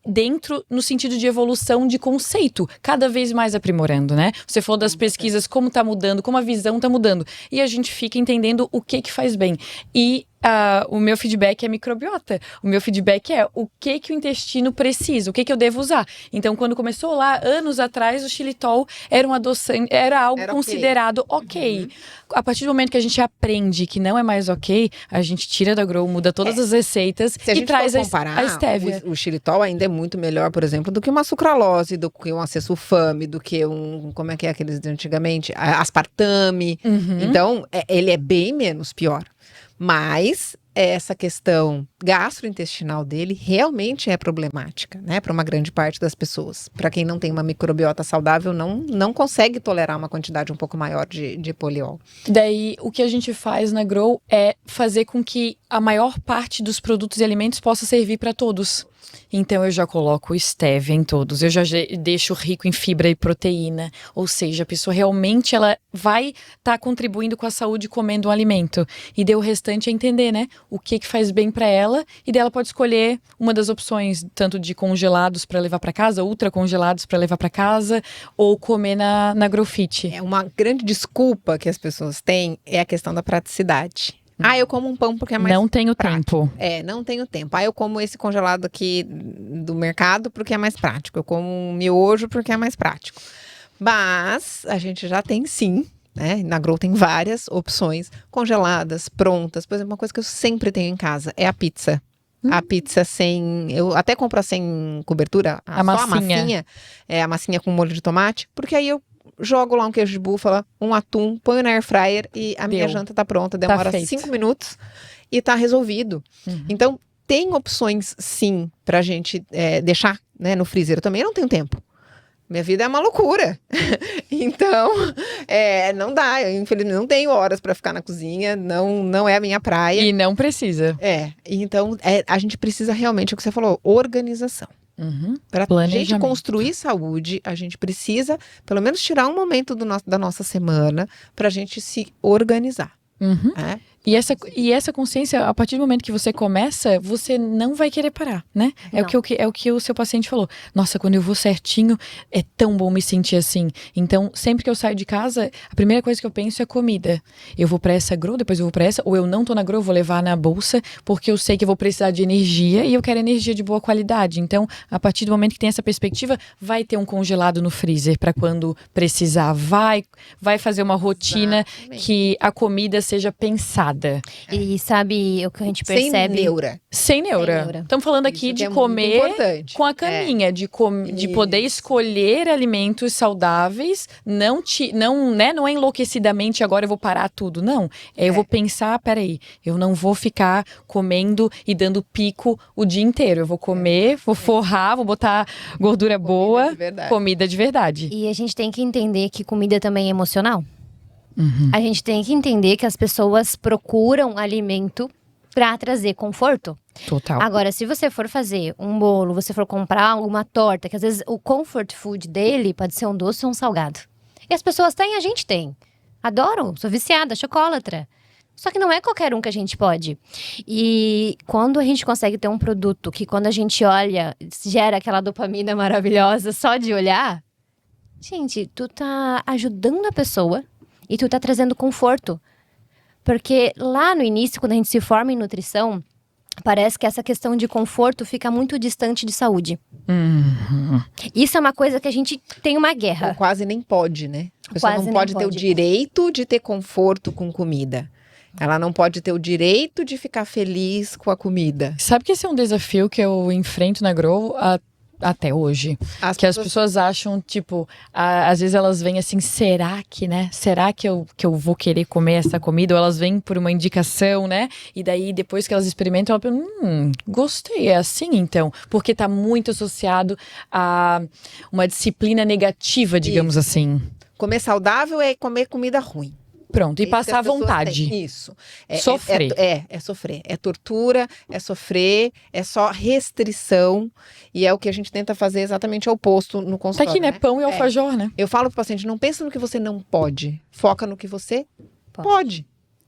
dentro no sentido de evolução de conceito, cada vez mais aprimorando, né? Você falou das pesquisas, como tá mudando, como a visão tá mudando, e a gente fica entendendo o que faz bem. E o meu feedback é microbiota. O meu feedback é o que o intestino precisa, o que eu devo usar. Então, quando começou lá, anos atrás, o xilitol era um adoçante, era algo considerado ok. Uhum. A partir do momento que a gente aprende que não é mais ok, a gente tira da Grow, muda todas as receitas Se a e gente traz for comparar, a stevia. o xilitol ainda é muito melhor, por exemplo, do que uma sucralose, do que um acesulfame, do que como é que é aqueles de antigamente? Aspartame. Uhum. Então, ele é bem menos pior. Mas essa questão gastrointestinal dele realmente é problemática, né? Para uma grande parte das pessoas. Para quem não tem uma microbiota saudável, não consegue tolerar uma quantidade um pouco maior de poliol. Daí, o que a gente faz na Grow é fazer com que a maior parte dos produtos e alimentos possa servir para todos. Então, eu já coloco stevia em todos, eu já deixo rico em fibra e proteína, ou seja, a pessoa realmente ela vai estar contribuindo com a saúde comendo um alimento. E daí o restante é entender, né, o que faz bem para ela, e daí ela pode escolher uma das opções, tanto de congelados para levar para casa, ultra congelados para levar para casa, ou comer na Growfit. É uma grande desculpa que as pessoas têm é a questão da praticidade. Eu como um pão porque é mais Não tenho prático. tempo. Não tenho tempo. Eu como esse congelado aqui do mercado porque é mais prático. Eu como um miojo porque é mais prático. Mas a gente já tem sim, né? Na Grow tem várias opções congeladas, prontas. Por exemplo, uma coisa que eu sempre tenho em casa é a pizza. A pizza sem... Eu até compro sem cobertura. A só massinha. a massinha. A massinha com molho de tomate. Porque aí eu jogo lá um queijo de búfala, um atum, ponho na air fryer e a minha janta tá pronta. Demora 5 minutos e tá resolvido. Uhum. Então, tem opções sim pra gente deixar, né, no freezer. Eu também não tenho tempo. Minha vida é uma loucura. Então, não dá. Eu, infelizmente, não tenho horas para ficar na cozinha. Não é a minha praia. E não precisa. Então, a gente precisa realmente, o que você falou, organização. Uhum. Para a gente construir saúde, a gente precisa, pelo menos, tirar um momento da nossa semana para a gente se organizar. Uhum. E essa consciência, a partir do momento que você começa, você não vai querer parar, né? É o que o seu paciente falou. Nossa, quando eu vou certinho, é tão bom me sentir assim. Então, sempre que eu saio de casa, a primeira coisa que eu penso é comida. Eu vou pra essa Grow, depois eu vou pra essa, ou eu não tô na Grow, eu vou levar na bolsa, porque eu sei que eu vou precisar de energia e eu quero energia de boa qualidade. Então, a partir do momento que tem essa perspectiva, vai ter um congelado no freezer pra quando precisar. Vai fazer uma rotina que a comida seja pensada. E sabe o que a gente percebe? Sem neura. Estamos falando aqui de comer com a caminha, de poder escolher alimentos saudáveis, não é enlouquecidamente agora eu vou parar tudo, não. Eu vou pensar, peraí, eu não vou ficar comendo e dando pico o dia inteiro. Eu vou comer, vou forrar, vou botar gordura boa, comida de verdade. E a gente tem que entender que comida também é emocional. Uhum. A gente tem que entender que as pessoas procuram alimento para trazer conforto. Total. Agora, se você for fazer um bolo, você for comprar uma torta, que às vezes o comfort food dele pode ser um doce ou um salgado. E as pessoas têm, a gente tem. Adoro, sou viciada, chocolatra. Só que não é qualquer um que a gente pode. E quando a gente consegue ter um produto que quando a gente olha, gera aquela dopamina maravilhosa só de olhar, gente, tu tá ajudando a pessoa e tu tá trazendo conforto. Porque lá no início, quando a gente se forma em nutrição, parece que essa questão de conforto fica muito distante de saúde. Uhum. Isso é uma coisa que a gente tem uma guerra. Ou quase nem pode, né? A pessoa Quase não nem pode ter o pode. direito de ter conforto com comida. Ela não pode ter o direito de ficar feliz com a comida. Sabe que esse é um desafio que eu enfrento na Grow até hoje. As pessoas acham, tipo, às vezes elas vêm assim, será que, né? Será que eu vou querer comer essa comida? Ou elas vêm por uma indicação, né? E daí, depois que elas experimentam, elas pensam, gostei, é assim então. Porque tá muito associado a uma disciplina negativa, digamos assim. Comer saudável é comer comida ruim. Pronto, e Isso que passar à as pessoas vontade. têm. Isso. Sofrer. É sofrer. É tortura, é sofrer, é só restrição. E é o que a gente tenta fazer exatamente o oposto no Tá consultório, aqui, né? né? Pão e alfajor, né? Eu falo pro paciente, não pensa no que você não pode. Foca no que você pode.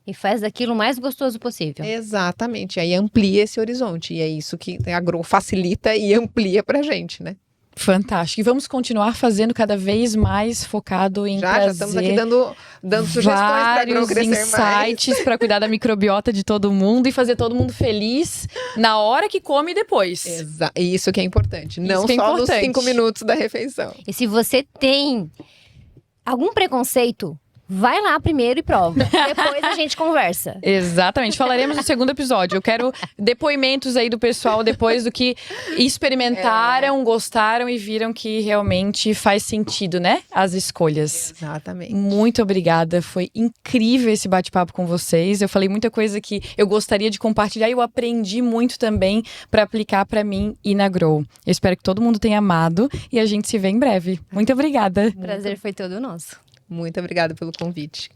E faz daquilo o mais gostoso possível. Exatamente. Aí amplia esse horizonte. E é isso que a Grow facilita e amplia pra gente, né? Fantástico. E vamos continuar fazendo cada vez mais focado em Já trazer estamos aqui dando sugestões pra Grow vários crescer mais. insights para cuidar da microbiota de todo mundo e fazer todo mundo feliz na hora que come e depois. E isso que é importante. Não que é só importante. nos 5 minutos da refeição. E se você tem algum preconceito, vai lá primeiro e prova. Depois a gente conversa. Exatamente. Falaremos no segundo episódio. Eu quero depoimentos aí do pessoal depois do que experimentaram, gostaram e viram que realmente faz sentido, né? As escolhas. Exatamente. Muito obrigada. Foi incrível esse bate-papo com vocês. Eu falei muita coisa que eu gostaria de compartilhar e eu aprendi muito também para aplicar para mim e na Grow. Eu espero que todo mundo tenha amado e a gente se vê em breve. Muito obrigada. O prazer foi todo nosso. Muito obrigada pelo convite.